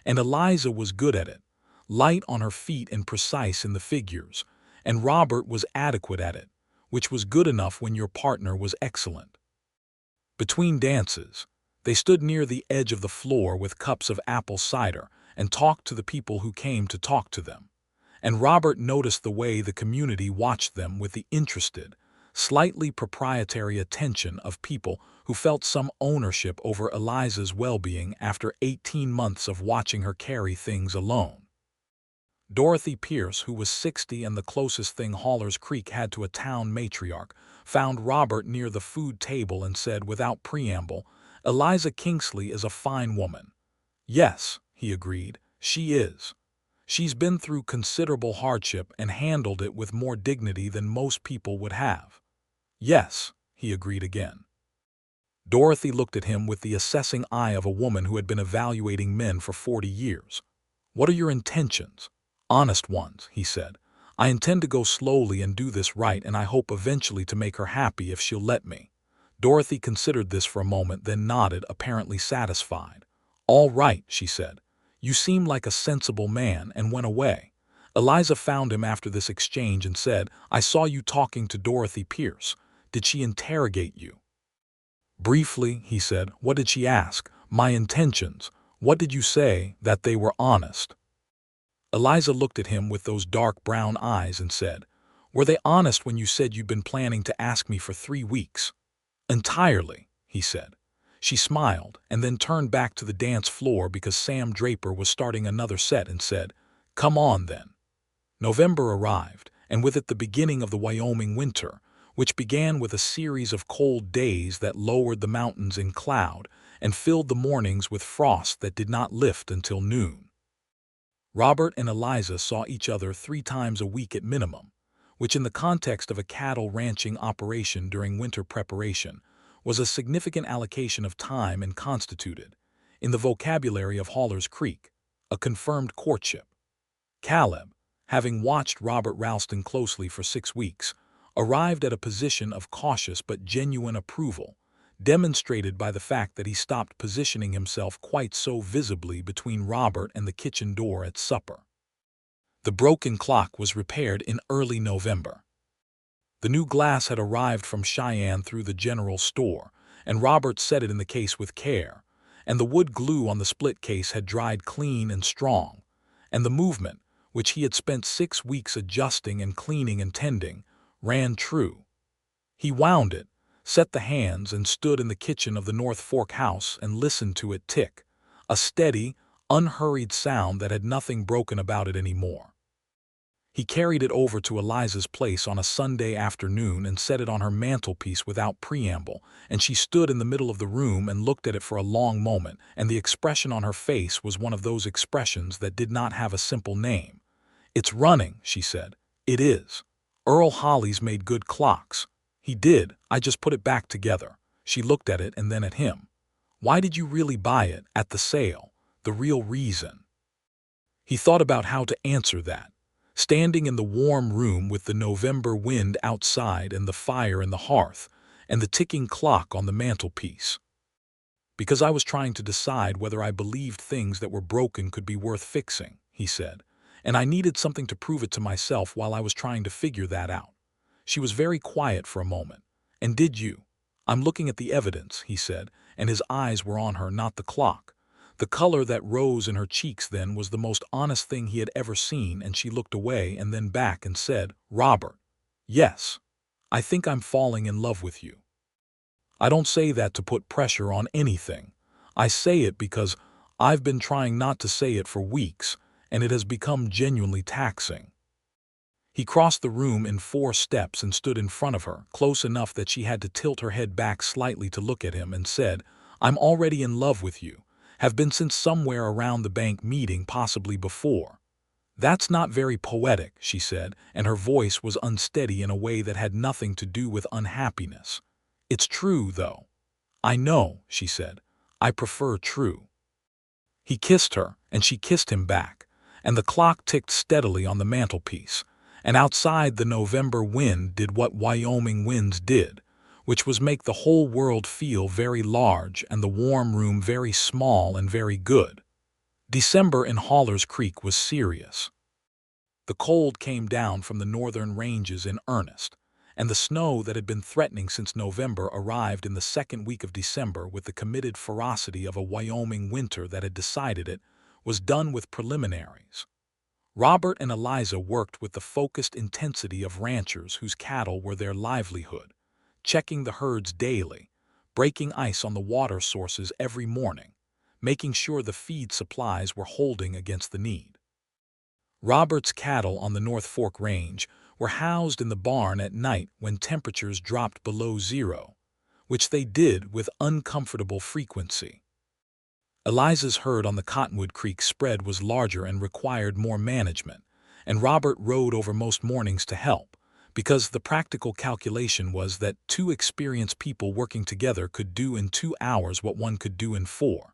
And Eliza was good at it, light on her feet and precise in the figures, and Robert was adequate at it, which was good enough when your partner was excellent. Between dances, they stood near the edge of the floor with cups of apple cider and talked to the people who came to talk to them. And Robert noticed the way the community watched them with the interested, slightly proprietary attention of people who felt some ownership over Eliza's well-being after 18 months of watching her carry things alone. Dorothy Pierce, who was 60 and the closest thing Hallers Creek had to a town matriarch, found Robert near the food table and said without preamble, "Eliza Kingsley is a fine woman." "Yes," he agreed, "she is. She's been through considerable hardship and handled it with more dignity than most people would have." "Yes," he agreed again. Dorothy looked at him with the assessing eye of a woman who had been evaluating men for 40 years. "What are your intentions?" "Honest ones," he said. "I intend to go slowly and do this right, and I hope eventually to make her happy if she'll let me." Dorothy considered this for a moment, then nodded, apparently satisfied. "All right," she said. "You seem like a sensible man," and went away. Eliza found him after this exchange and said, "I saw you talking to Dorothy Pierce. Did she interrogate you?" "Briefly," he said. "What did she ask?" "My intentions. What did you say? That they were honest?" Eliza looked at him with those dark brown eyes and said, "Were they honest when you said you'd been planning to ask me for 3 weeks?" "Entirely," he said. She smiled and then turned back to the dance floor because Sam Draper was starting another set and said, "Come on then." November arrived, and with it the beginning of the Wyoming winter, which began with a series of cold days that lowered the mountains in cloud and filled the mornings with frost that did not lift until noon. Robert and Eliza saw each other 3 times a week at minimum, which in the context of a cattle ranching operation during winter preparation was a significant allocation of time and constituted, in the vocabulary of Hallers Creek, a confirmed courtship. Caleb, having watched Robert Ralston closely for 6 weeks, arrived at a position of cautious but genuine approval, demonstrated by the fact that he stopped positioning himself quite so visibly between Robert and the kitchen door at supper. The broken clock was repaired in early November. The new glass had arrived from Cheyenne through the general store, and Robert set it in the case with care, and the wood glue on the split case had dried clean and strong, and the movement, which he had spent 6 weeks adjusting and cleaning and tending, ran true. He wound it, set the hands, and stood in the kitchen of the North Fork house and listened to it tick, a steady, unhurried sound that had nothing broken about it anymore. He carried it over to Eliza's place on a Sunday afternoon and set it on her mantelpiece without preamble, and she stood in the middle of the room and looked at it for a long moment, and the expression on her face was one of those expressions that did not have a simple name. "It's running," she said. "It is. Earl Holly's made good clocks." "He did. I just put it back together." She looked at it and then at him. "Why did you really buy it at the sale? The real reason?" He thought about how to answer that, standing in the warm room with the November wind outside and the fire in the hearth and the ticking clock on the mantelpiece. "Because I was trying to decide whether I believed things that were broken could be worth fixing," he said, "and I needed something to prove it to myself while I was trying to figure that out." She was very quiet for a moment. "And did you?" "I'm looking at the evidence," he said, and his eyes were on her, not the clock. The color that rose in her cheeks then was the most honest thing he had ever seen, and she looked away and then back and said, "Robert, yes, I think I'm falling in love with you. I don't say that to put pressure on anything. I say it because I've been trying not to say it for weeks, and it has become genuinely taxing." He crossed the room in 4 steps and stood in front of her, close enough that she had to tilt her head back slightly to look at him, and said, "I'm already in love with you. Have been since somewhere around the bank meeting, possibly before." "That's not very poetic," she said, and her voice was unsteady in a way that had nothing to do with unhappiness. "It's true, though." "I know," she said. "I prefer true." He kissed her, and she kissed him back, and the clock ticked steadily on the mantelpiece, and outside the November wind did what Wyoming winds did, which was make the whole world feel very large and the warm room very small and very good. December in Haller's Creek was serious. The cold came down from the northern ranges in earnest, and the snow that had been threatening since November arrived in the second week of December with the committed ferocity of a Wyoming winter that had decided it was done with preliminaries. Robert and Eliza worked with the focused intensity of ranchers whose cattle were their livelihood, checking the herds daily, breaking ice on the water sources every morning, making sure the feed supplies were holding against the need. Robert's cattle on the North Fork Range were housed in the barn at night when temperatures dropped below zero, which they did with uncomfortable frequency. Eliza's herd on the Cottonwood Creek spread was larger and required more management, and Robert rode over most mornings to help, because the practical calculation was that two experienced people working together could do in 2 hours what one could do in 4.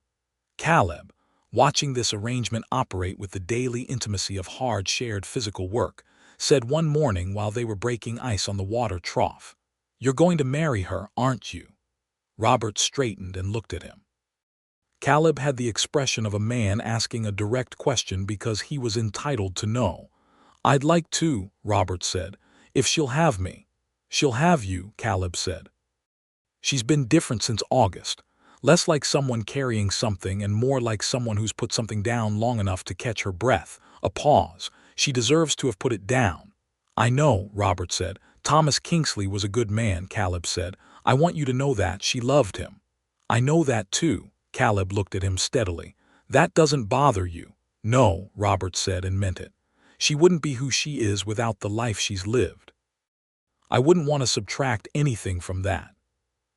Caleb, watching this arrangement operate with the daily intimacy of hard shared physical work, said one morning while they were breaking ice on the water trough, "You're going to marry her, aren't you?" Robert straightened and looked at him. Caleb had the expression of a man asking a direct question because he was entitled to know. "I'd like to," Robert said, "if she'll have me." "She'll have you," Caleb said. "She's been different since August. Less like someone carrying something and more like someone who's put something down long enough to catch her breath." A pause. "She deserves to have put it down." "I know," Robert said. "Thomas Kingsley was a good man," Caleb said. "I want you to know that. She loved him." "I know that too." Caleb looked at him steadily. "That doesn't bother you." "No," Robert said and meant it. "She wouldn't be who she is without the life she's lived. I wouldn't want to subtract anything from that."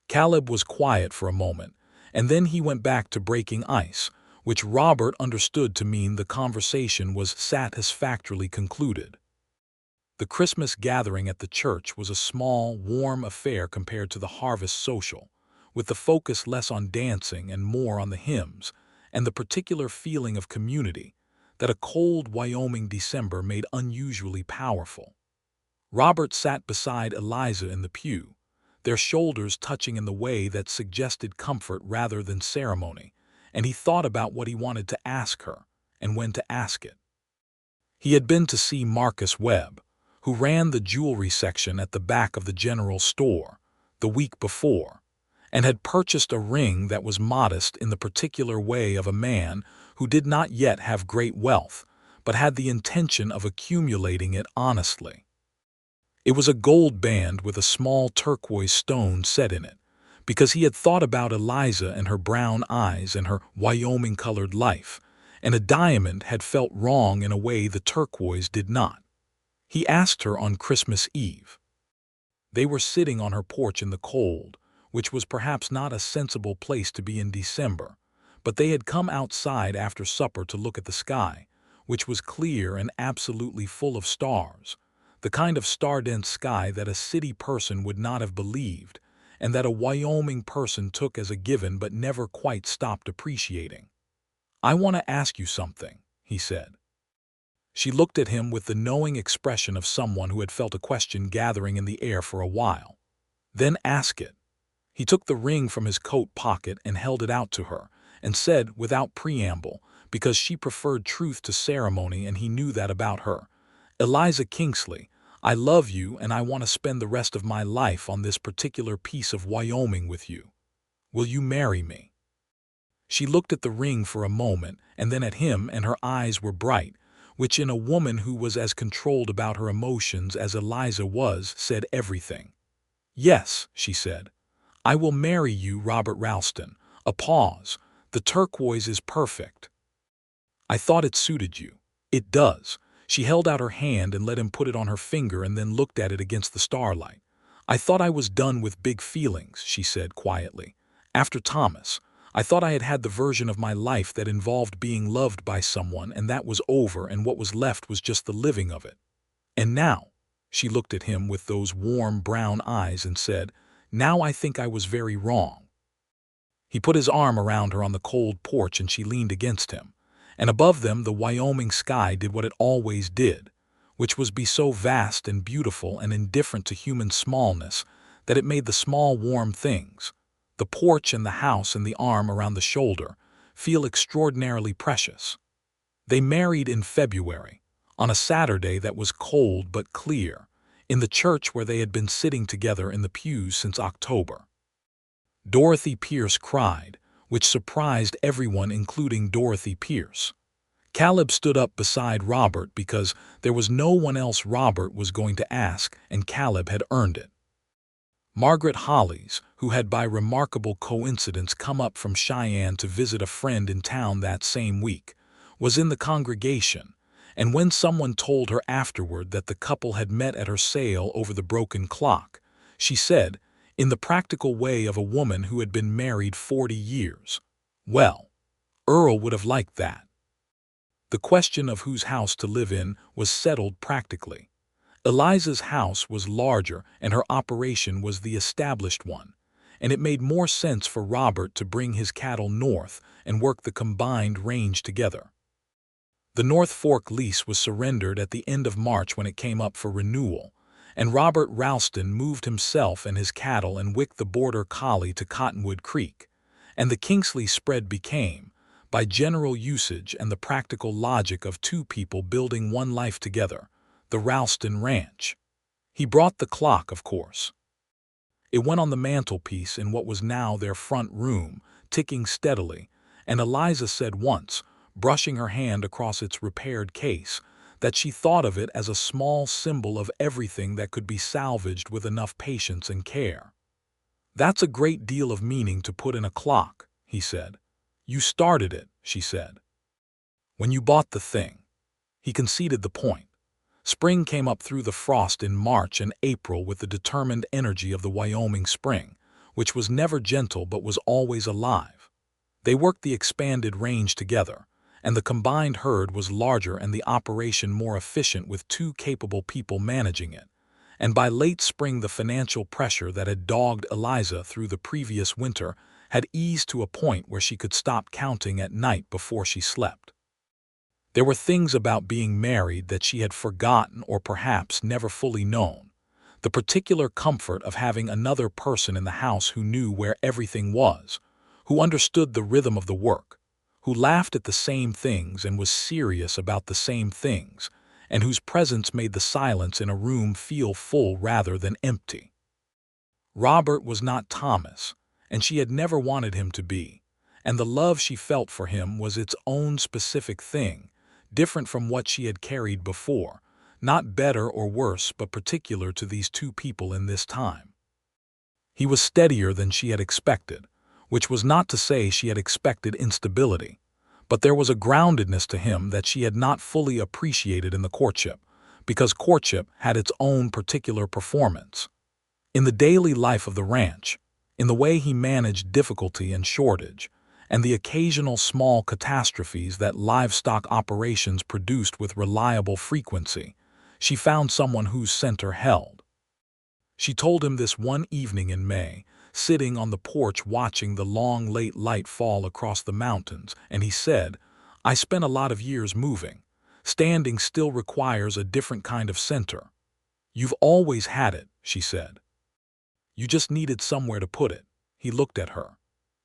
Caleb was quiet for a moment, and then he went back to breaking ice, which Robert understood to mean the conversation was satisfactorily concluded. The Christmas gathering at the church was a small, warm affair compared to the harvest social, with the focus less on dancing and more on the hymns, and the particular feeling of community that a cold Wyoming December made unusually powerful. Robert sat beside Eliza in the pew, their shoulders touching in the way that suggested comfort rather than ceremony, and he thought about what he wanted to ask her and when to ask it. He had been to see Marcus Webb, who ran the jewelry section at the back of the general store, the week before, and had purchased a ring that was modest in the particular way of a man who did not yet have great wealth, but had the intention of accumulating it honestly. It was a gold band with a small turquoise stone set in it, because he had thought about Eliza and her brown eyes and her Wyoming-colored life, and a diamond had felt wrong in a way the turquoise did not. He asked her on Christmas Eve. They were sitting on her porch in the cold, which was perhaps not a sensible place to be in December, but they had come outside after supper to look at the sky, which was clear and absolutely full of stars, the kind of star-dense sky that a city person would not have believed, and that a Wyoming person took as a given but never quite stopped appreciating. "I want to ask you something," he said. She looked at him with the knowing expression of someone who had felt a question gathering in the air for a while. "Then ask it." He took the ring from his coat pocket and held it out to her, and said without preamble, because she preferred truth to ceremony and he knew that about her, "Eliza Kingsley, I love you and I want to spend the rest of my life on this particular piece of Wyoming with you. Will you marry me?" She looked at the ring for a moment and then at him, and her eyes were bright, which in a woman who was as controlled about her emotions as Eliza was said everything. "Yes," she said. "I will marry you, Robert Ralston." A pause. "The turquoise is perfect." "I thought it suited you." "It does." She held out her hand and let him put it on her finger and then looked at it against the starlight. "I thought I was done with big feelings," she said quietly. "After Thomas, I thought I had had the version of my life that involved being loved by someone, and that was over, and what was left was just the living of it. And now," she looked at him with those warm brown eyes and said, "now I think I was very wrong." He put his arm around her on the cold porch and she leaned against him, and above them the Wyoming sky did what it always did, which was be so vast and beautiful and indifferent to human smallness that it made the small warm things, the porch and the house and the arm around the shoulder, feel extraordinarily precious. They married in February, on a Saturday that was cold but clear, in the church where they had been sitting together in the pews since October. Dorothy Pierce cried, which surprised everyone including Dorothy Pierce. Caleb stood up beside Robert because there was no one else Robert was going to ask, and Caleb had earned it. Margaret Hollies, who had by remarkable coincidence come up from Cheyenne to visit a friend in town that same week, was in the congregation, and when someone told her afterward that the couple had met at her sale over the broken clock, she said, in the practical way of a woman who had been married 40 years, "Well, Earl would have liked that." The question of whose house to live in was settled practically. Eliza's house was larger and her operation was the established one, and it made more sense for Robert to bring his cattle north and work the combined range together. The North Fork lease was surrendered at the end of March when it came up for renewal, and Robert Ralston moved himself and his cattle and Wick the border collie to Cottonwood Creek, and the Kingsley spread became, by general usage and the practical logic of two people building one life together, the Ralston Ranch. He brought the clock, of course. It went on the mantelpiece in what was now their front room, ticking steadily, and Eliza said once, brushing her hand across its repaired case, that she thought of it as a small symbol of everything that could be salvaged with enough patience and care. "That's a great deal of meaning to put in a clock," he said. "You started it," she said. "When you bought the thing." He conceded the point. Spring came up through the frost in March and April with the determined energy of the Wyoming spring, which was never gentle but was always alive. They worked the expanded range together, and the combined herd was larger and the operation more efficient with two capable people managing it. And by late spring the financial pressure that had dogged Eliza through the previous winter had eased to a point where she could stop counting at night before she slept. There were things about being married that she had forgotten or perhaps never fully known. The particular comfort of having another person in the house who knew where everything was, who understood the rhythm of the work, who laughed at the same things and was serious about the same things, and whose presence made the silence in a room feel full rather than empty. Robert was not Thomas, and she had never wanted him to be, and the love she felt for him was its own specific thing, different from what she had carried before, not better or worse but particular to these two people in this time. He was steadier than she had expected, which was not to say she had expected instability, but there was a groundedness to him that she had not fully appreciated in the courtship, because courtship had its own particular performance. In the daily life of the ranch, in the way he managed difficulty and shortage, and the occasional small catastrophes that livestock operations produced with reliable frequency, she found someone whose center held. She told him this one evening in May, sitting on the porch watching the long late light fall across the mountains, and he said, "I spent a lot of years moving. Standing still requires a different kind of center." "You've always had it," she said. "You just needed somewhere to put it." He looked at her.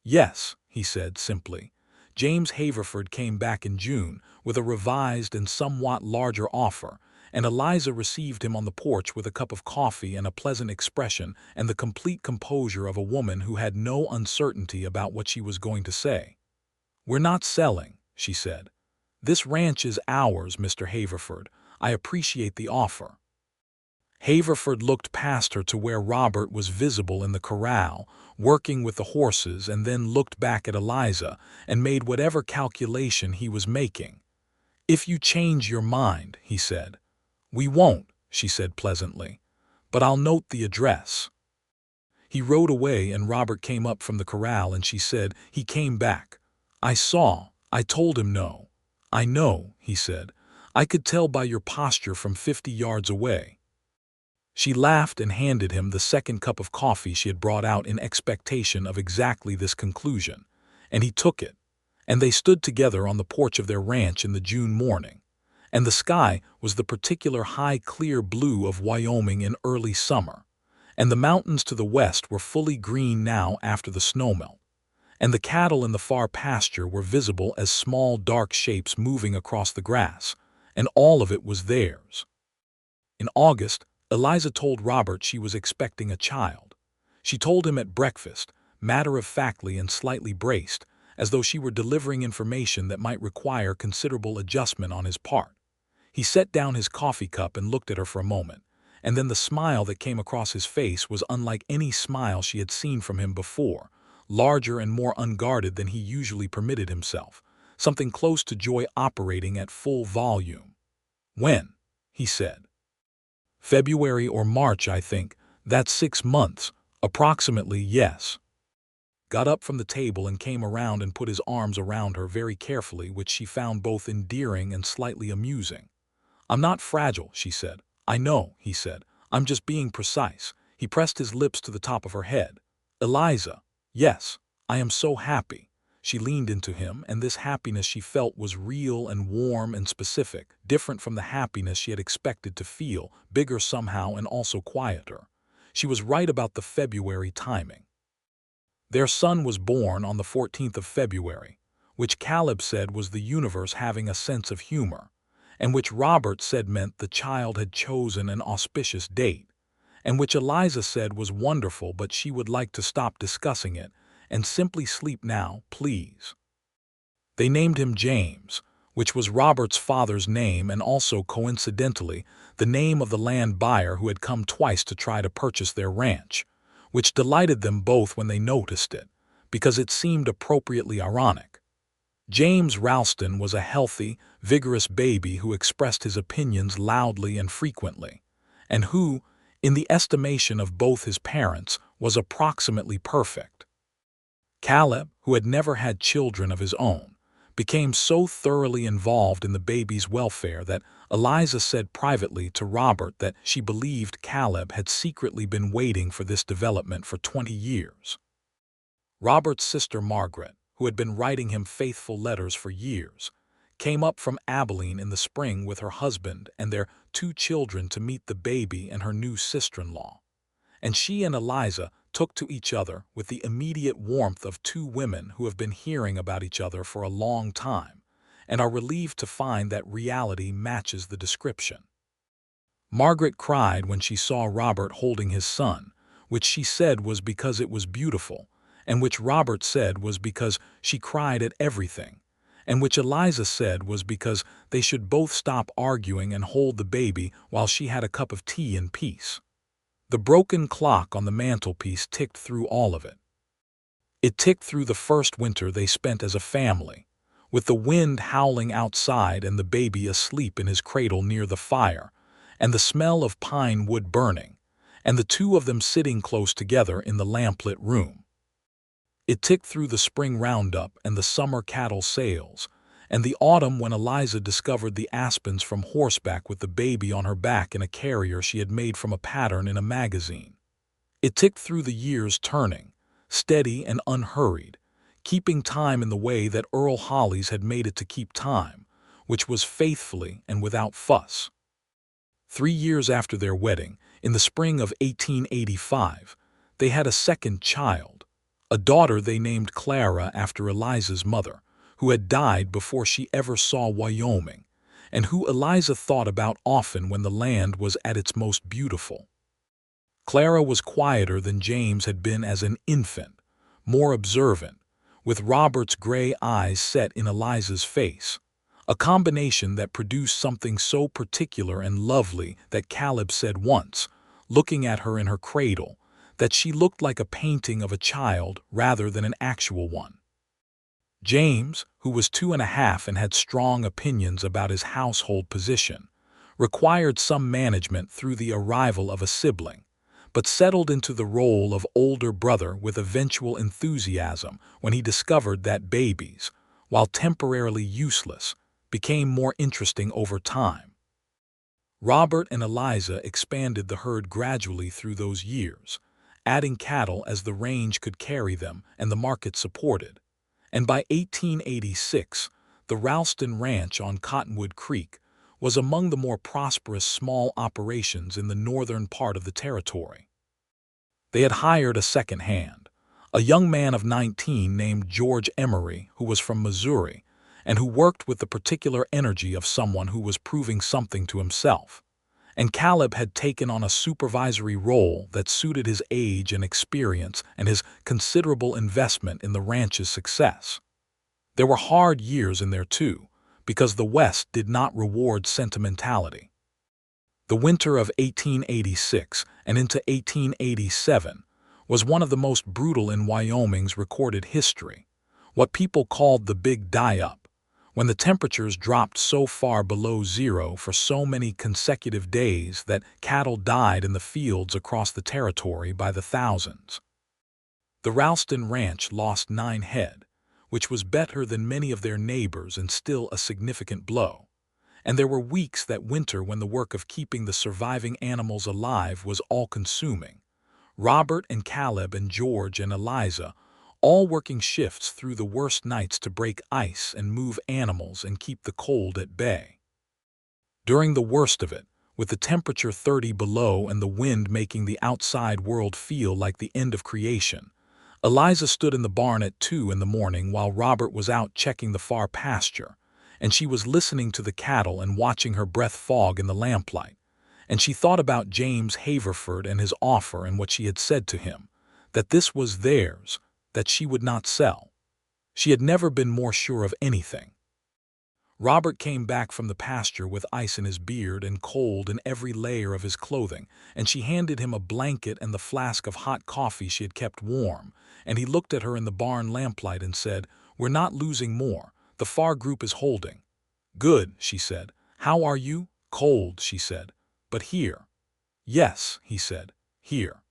"Yes," he said simply. James Haverford came back in June with a revised and somewhat larger offer, and Eliza received him on the porch with a cup of coffee and a pleasant expression and the complete composure of a woman who had no uncertainty about what she was going to say. "We're not selling," she said. "This ranch is ours, Mr. Haverford. I appreciate the offer." Haverford looked past her to where Robert was visible in the corral, working with the horses, and then looked back at Eliza and made whatever calculation he was making. "If you change your mind," he said. "We won't," she said pleasantly, "but I'll note the address." He rode away and Robert came up from the corral and she said, "He came back. I saw. I told him no." "I know," he said. "I could tell by your posture from 50 yards away." She laughed and handed him the second cup of coffee she had brought out in expectation of exactly this conclusion, and he took it, and they stood together on the porch of their ranch in the June morning, and the sky was the particular high clear blue of Wyoming in early summer, and the mountains to the west were fully green now after the snowmelt, and the cattle in the far pasture were visible as small dark shapes moving across the grass, and all of it was theirs. In August, Eliza told Robert she was expecting a child. She told him at breakfast, matter-of-factly and slightly braced, as though she were delivering information that might require considerable adjustment on his part. He set down his coffee cup and looked at her for a moment, and then the smile that came across his face was unlike any smile she had seen from him before, larger and more unguarded than he usually permitted himself, something close to joy operating at full volume. "When?" he said. "February or March, I think. That's 6 months. Approximately, yes." Got up from the table and came around and put his arms around her very carefully, which she found both endearing and slightly amusing. "I'm not fragile," she said. "I know," he said. "I'm just being precise." He pressed his lips to the top of her head. "Eliza, yes, I am so happy." She leaned into him, and this happiness she felt was real and warm and specific, different from the happiness she had expected to feel, bigger somehow and also quieter. She was right about the February timing. Their son was born on the 14th of February, which Caleb said was the universe having a sense of humor, and which Robert said meant the child had chosen an auspicious date, and which Eliza said was wonderful, but she would like to stop discussing it and simply sleep now, please. They named him James, which was Robert's father's name and also, coincidentally, the name of the land buyer who had come twice to try to purchase their ranch, which delighted them both when they noticed it, because it seemed appropriately ironic. James Ralston was a healthy, vigorous baby who expressed his opinions loudly and frequently, and who, in the estimation of both his parents, was approximately perfect. Caleb, who had never had children of his own, became so thoroughly involved in the baby's welfare that Eliza said privately to Robert that she believed Caleb had secretly been waiting for this development for 20 years. Robert's sister Margaret, who had been writing him faithful letters for years, came up from Abilene in the spring with her husband and their 2 children to meet the baby and her new sister-in-law, and she and Eliza took to each other with the immediate warmth of 2 women who have been hearing about each other for a long time and are relieved to find that reality matches the description. Margaret cried when she saw Robert holding his son, which she said was because it was beautiful, and which Robert said was because she cried at everything, and which Eliza said was because they should both stop arguing and hold the baby while she had a cup of tea in peace. The broken clock on the mantelpiece ticked through all of it. It ticked through the first winter they spent as a family, with the wind howling outside and the baby asleep in his cradle near the fire, and the smell of pine wood burning, and the 2 of them sitting close together in the lamplit room. It ticked through the spring roundup and the summer cattle sales, and the autumn when Eliza discovered the aspens from horseback with the baby on her back in a carrier she had made from a pattern in a magazine. It ticked through the years turning, steady and unhurried, keeping time in the way that Earl Holly's had made it to keep time, which was faithfully and without fuss. 3 years after their wedding, in the spring of 1885, they had a second child, a daughter they named Clara after Eliza's mother, who had died before she ever saw Wyoming, and who Eliza thought about often when the land was at its most beautiful. Clara was quieter than James had been as an infant, more observant, with Robert's gray eyes set in Eliza's face, a combination that produced something so particular and lovely that Caleb said once, looking at her in her cradle, that she looked like a painting of a child rather than an actual one. James, who was 2.5 and had strong opinions about his household position, required some management through the arrival of a sibling, but settled into the role of older brother with eventual enthusiasm when he discovered that babies, while temporarily useless, became more interesting over time. Robert and Eliza expanded the herd gradually through those years, adding cattle as the range could carry them and the market supported, and by 1886, the Ralston Ranch on Cottonwood Creek was among the more prosperous small operations in the northern part of the territory. They had hired a second hand, a young man of 19 named George Emery, who was from Missouri, and who worked with the particular energy of someone who was proving something to himself. And Caleb had taken on a supervisory role that suited his age and experience and his considerable investment in the ranch's success. There were hard years in there too, because the West did not reward sentimentality. The winter of 1886 and into 1887 was one of the most brutal in Wyoming's recorded history, what people called the Big Die-Up, when the temperatures dropped so far below zero for so many consecutive days that cattle died in the fields across the territory by the thousands. The Ralston Ranch lost 9 head, which was better than many of their neighbors and still a significant blow. And there were weeks that winter when the work of keeping the surviving animals alive was all-consuming. Robert and Caleb and George and Eliza, all working shifts through the worst nights to break ice and move animals and keep the cold at bay. During the worst of it, with the temperature 30 below and the wind making the outside world feel like the end of creation, Eliza stood in the barn at 2 in the morning while Robert was out checking the far pasture, and she was listening to the cattle and watching her breath fog in the lamplight, and she thought about James Haverford and his offer and what she had said to him, that this was theirs, that she would not sell. She had never been more sure of anything. Robert came back from the pasture with ice in his beard and cold in every layer of his clothing, and she handed him a blanket and the flask of hot coffee she had kept warm, and he looked at her in the barn lamplight and said, "We're not losing more. The far group is holding." "Good," she said. "How are you?" "Cold," she said. "But here." "Yes," he said, "here."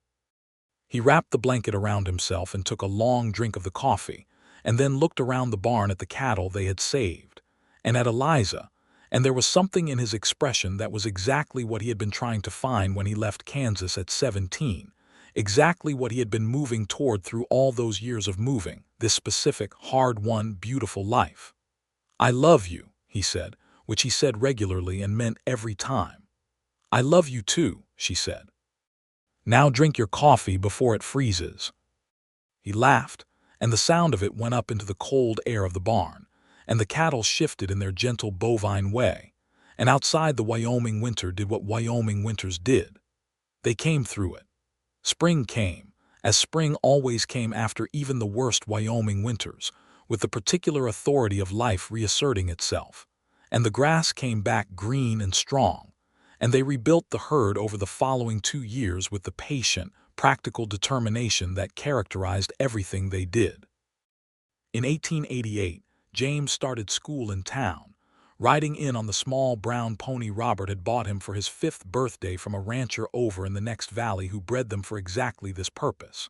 He wrapped the blanket around himself and took a long drink of the coffee, and then looked around the barn at the cattle they had saved, and at Eliza, and there was something in his expression that was exactly what he had been trying to find when he left Kansas at 17, exactly what he had been moving toward through all those years of moving, this specific, hard-won, beautiful life. "I love you," he said, which he said regularly and meant every time. "I love you too," she said. "Now drink your coffee before it freezes." He laughed, and the sound of it went up into the cold air of the barn, and the cattle shifted in their gentle bovine way, and outside the Wyoming winter did what Wyoming winters did. They came through it. Spring came, as spring always came after even the worst Wyoming winters, with the particular authority of life reasserting itself, and the grass came back green and strong, and they rebuilt the herd over the following 2 years with the patient, practical determination that characterized everything they did. In 1888, James started school in town, riding in on the small brown pony Robert had bought him for his 5th birthday from a rancher over in the next valley who bred them for exactly this purpose.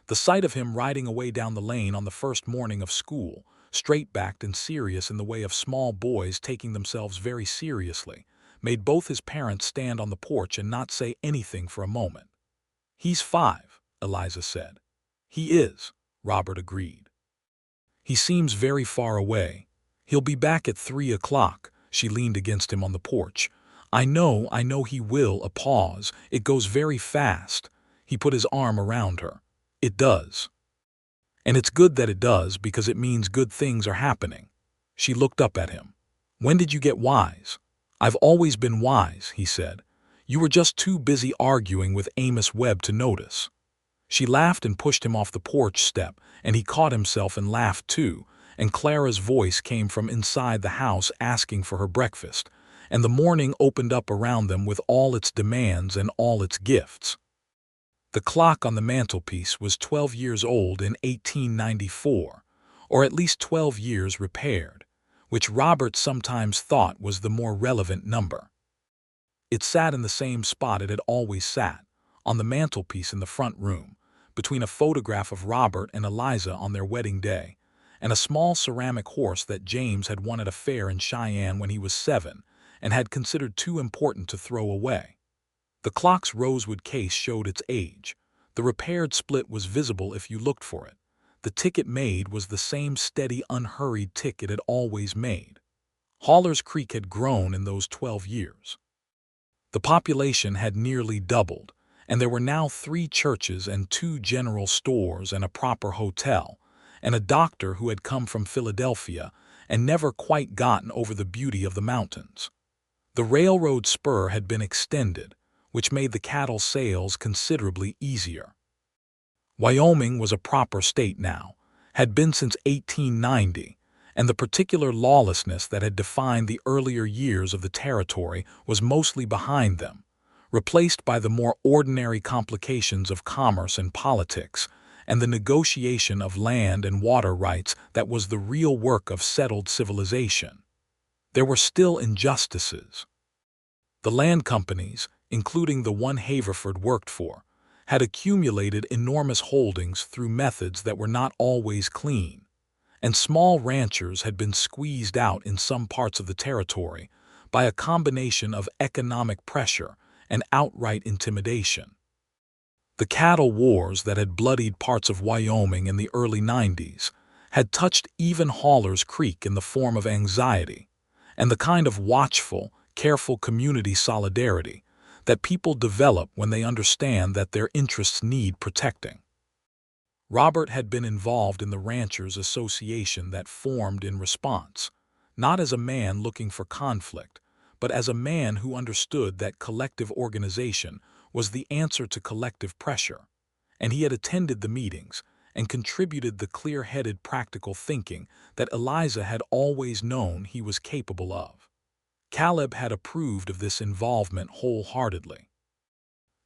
The sight of him riding away down the lane on the first morning of school, straight-backed and serious in the way of small boys taking themselves very seriously, made both his parents stand on the porch and not say anything for a moment. "He's 5, Eliza said. "He is," Robert agreed. "He seems very far away. He'll be back at 3 o'clock, she leaned against him on the porch. I know he will." A pause. "It goes very fast." He put his arm around her. "It does. And it's good that it does because it means good things are happening." She looked up at him. "When did you get wise?" "I've always been wise," he said. "You were just too busy arguing with Amos Webb to notice." She laughed and pushed him off the porch step, and he caught himself and laughed too, and Clara's voice came from inside the house asking for her breakfast, and the morning opened up around them with all its demands and all its gifts. The clock on the mantelpiece was 12 years old in 1894, or at least 12 years repaired, which Robert sometimes thought was the more relevant number. It sat in the same spot it had always sat, on the mantelpiece in the front room, between a photograph of Robert and Eliza on their wedding day, and a small ceramic horse that James had won at a fair in Cheyenne when he was 7 and had considered too important to throw away. The clock's rosewood case showed its age. The repaired split was visible if you looked for it. The tick it made was the same steady, unhurried tick it had always made. Haller's Creek had grown in those 12 years. The population had nearly doubled, and there were now 3 churches and 2 general stores and a proper hotel, and a doctor who had come from Philadelphia and never quite gotten over the beauty of the mountains. The railroad spur had been extended, which made the cattle sales considerably easier. Wyoming was a proper state now, had been since 1890, and the particular lawlessness that had defined the earlier years of the territory was mostly behind them, replaced by the more ordinary complications of commerce and politics, and the negotiation of land and water rights that was the real work of settled civilization. There were still injustices. The land companies, including the one Haverford worked for, had accumulated enormous holdings through methods that were not always clean, and small ranchers had been squeezed out in some parts of the territory by a combination of economic pressure and outright intimidation. The cattle wars that had bloodied parts of Wyoming in the early 90s had touched even Hauler's Creek in the form of anxiety and the kind of watchful, careful community solidarity that people develop when they understand that their interests need protecting. Robert had been involved in the Ranchers' Association that formed in response, not as a man looking for conflict, but as a man who understood that collective organization was the answer to collective pressure, and he had attended the meetings and contributed the clear-headed practical thinking that Eliza had always known he was capable of. Caleb had approved of this involvement wholeheartedly.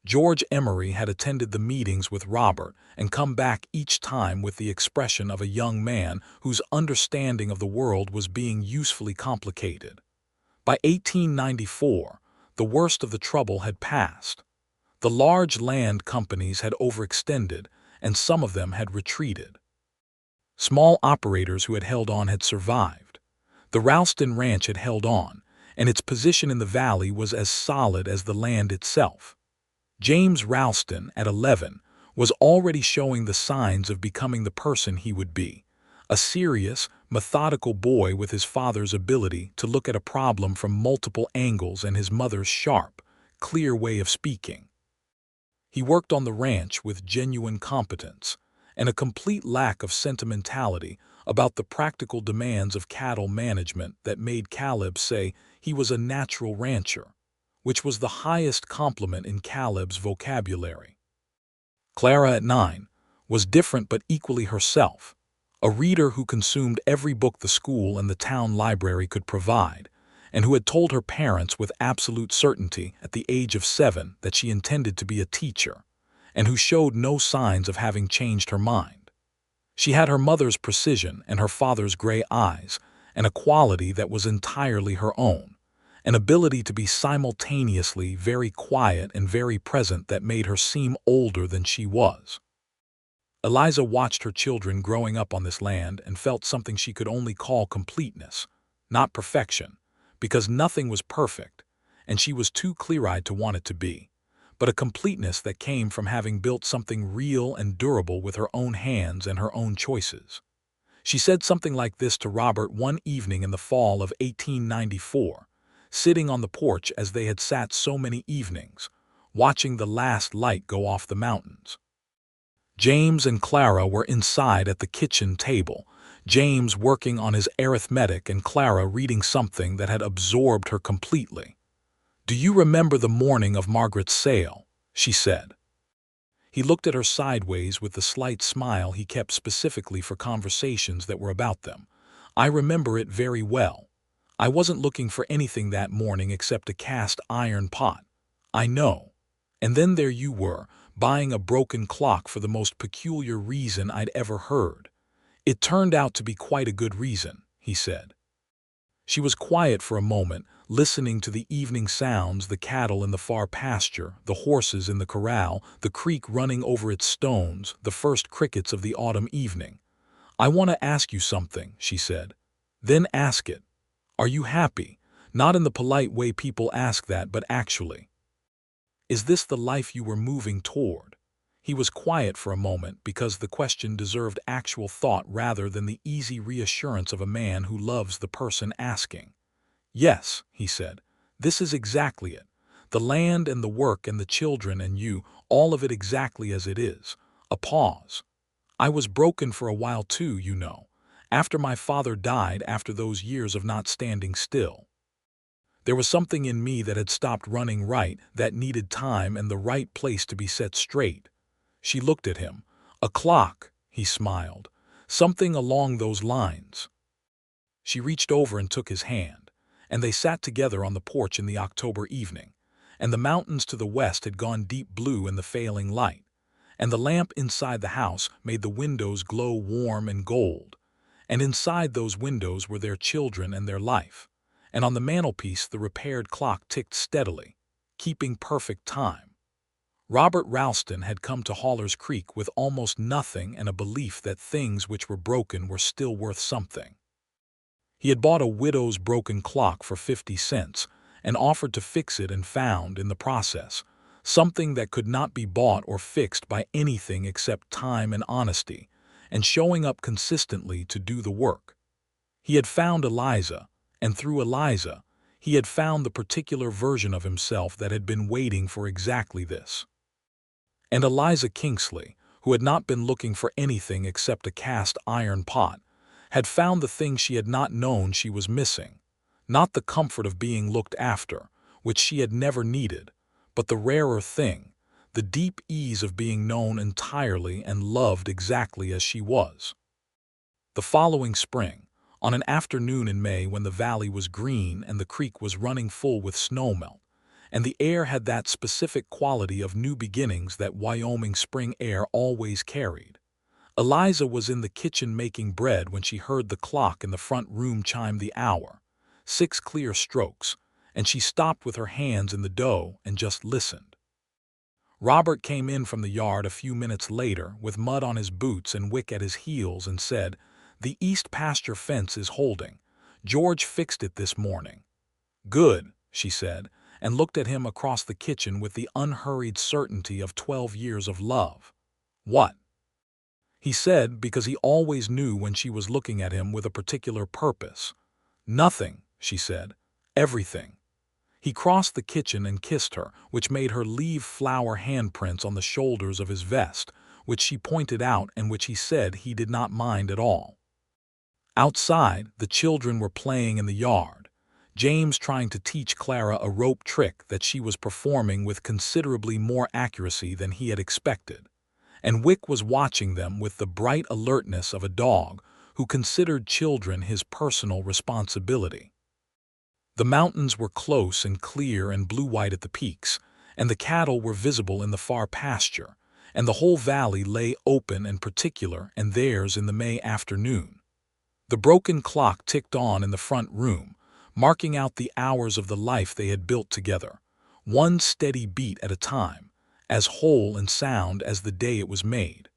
George Emery had attended the meetings with Robert and come back each time with the expression of a young man whose understanding of the world was being usefully complicated. By 1894, the worst of the trouble had passed. The large land companies had overextended, and some of them had retreated. Small operators who had held on had survived. The Ralston Ranch had held on, and its position in the valley was as solid as the land itself. James Ralston, at 11, was already showing the signs of becoming the person he would be, a serious, methodical boy with his father's ability to look at a problem from multiple angles and his mother's sharp, clear way of speaking. He worked on the ranch with genuine competence and a complete lack of sentimentality about the practical demands of cattle management that made Caleb say he was a natural rancher, which was the highest compliment in Caleb's vocabulary. Clara, at 9, was different but equally herself, a reader who consumed every book the school and the town library could provide, and who had told her parents with absolute certainty at the age of 7 that she intended to be a teacher, and who showed no signs of having changed her mind. She had her mother's precision and her father's gray eyes, and a quality that was entirely her own, an ability to be simultaneously very quiet and very present that made her seem older than she was. Eliza watched her children growing up on this land and felt something she could only call completeness, not perfection, because nothing was perfect, and she was too clear-eyed to want it to be, but a completeness that came from having built something real and durable with her own hands and her own choices. She said something like this to Robert one evening in the fall of 1894, sitting on the porch as they had sat so many evenings, watching the last light go off the mountains. James and Clara were inside at the kitchen table, James working on his arithmetic and Clara reading something that had absorbed her completely. "Do you remember the morning of Margaret's sale?" she said. He looked at her sideways with the slight smile he kept specifically for conversations that were about them. "I remember it very well. I wasn't looking for anything that morning except a cast iron pot. I know. And then there you were, buying a broken clock for the most peculiar reason I'd ever heard. It turned out to be quite a good reason," he said. She was quiet for a moment, listening to the evening sounds, the cattle in the far pasture, the horses in the corral, the creek running over its stones, the first crickets of the autumn evening. "I want to ask you something," she said. "Then ask it. Are you happy? Not in the polite way people ask that, but actually. Is this the life you were moving toward?" He was quiet for a moment because the question deserved actual thought rather than the easy reassurance of a man who loves the person asking. "Yes," he said, "this is exactly it. The land and the work and the children and you, all of it exactly as it is. A pause. I was broken for a while too, you know, after my father died, after those years of not standing still. There was something in me that had stopped running right, that needed time and the right place to be set straight. She looked at him. A clock, he smiled. Something along those lines. She reached over and took his hand, and they sat together on the porch in the October evening, and the mountains to the west had gone deep blue in the failing light, and the lamp inside the house made the windows glow warm and gold, and inside those windows were their children and their life, and on the mantelpiece the repaired clock ticked steadily, keeping perfect time. Robert Ralston had come to Haller's Creek with almost nothing and a belief that things which were broken were still worth something. He had bought a widow's broken clock for 50 cents and offered to fix it, and found, in the process, something that could not be bought or fixed by anything except time and honesty, and showing up consistently to do the work. He had found Eliza, and through Eliza, he had found the particular version of himself that had been waiting for exactly this. And Eliza Kingsley, who had not been looking for anything except a cast iron pot, had found the thing she had not known she was missing, not the comfort of being looked after, which she had never needed, but the rarer thing, the deep ease of being known entirely and loved exactly as she was. The following spring, on an afternoon in May when the valley was green and the creek was running full with snowmelt, and the air had that specific quality of new beginnings that Wyoming spring air always carried, Eliza was in the kitchen making bread when she heard the clock in the front room chime the hour, 6 clear strokes, and she stopped with her hands in the dough and just listened. Robert came in from the yard a few minutes later with mud on his boots and Wick at his heels and said, "The east pasture fence is holding. George fixed it this morning." "Good," she said, and looked at him across the kitchen with the unhurried certainty of 12 years of love. "What?" He said, because he always knew when she was looking at him with a particular purpose. "Nothing," she said. "Everything." He crossed the kitchen and kissed her, which made her leave flower handprints on the shoulders of his vest, which she pointed out and which he said he did not mind at all. Outside, the children were playing in the yard, James trying to teach Clara a rope trick that she was performing with considerably more accuracy than he had expected, and Wick was watching them with the bright alertness of a dog who considered children his personal responsibility. The mountains were close and clear and blue-white at the peaks, and the cattle were visible in the far pasture, and the whole valley lay open and particular and theirs in the May afternoon. The broken clock ticked on in the front room, marking out the hours of the life they had built together, one steady beat at a time, as whole and sound as the day it was made.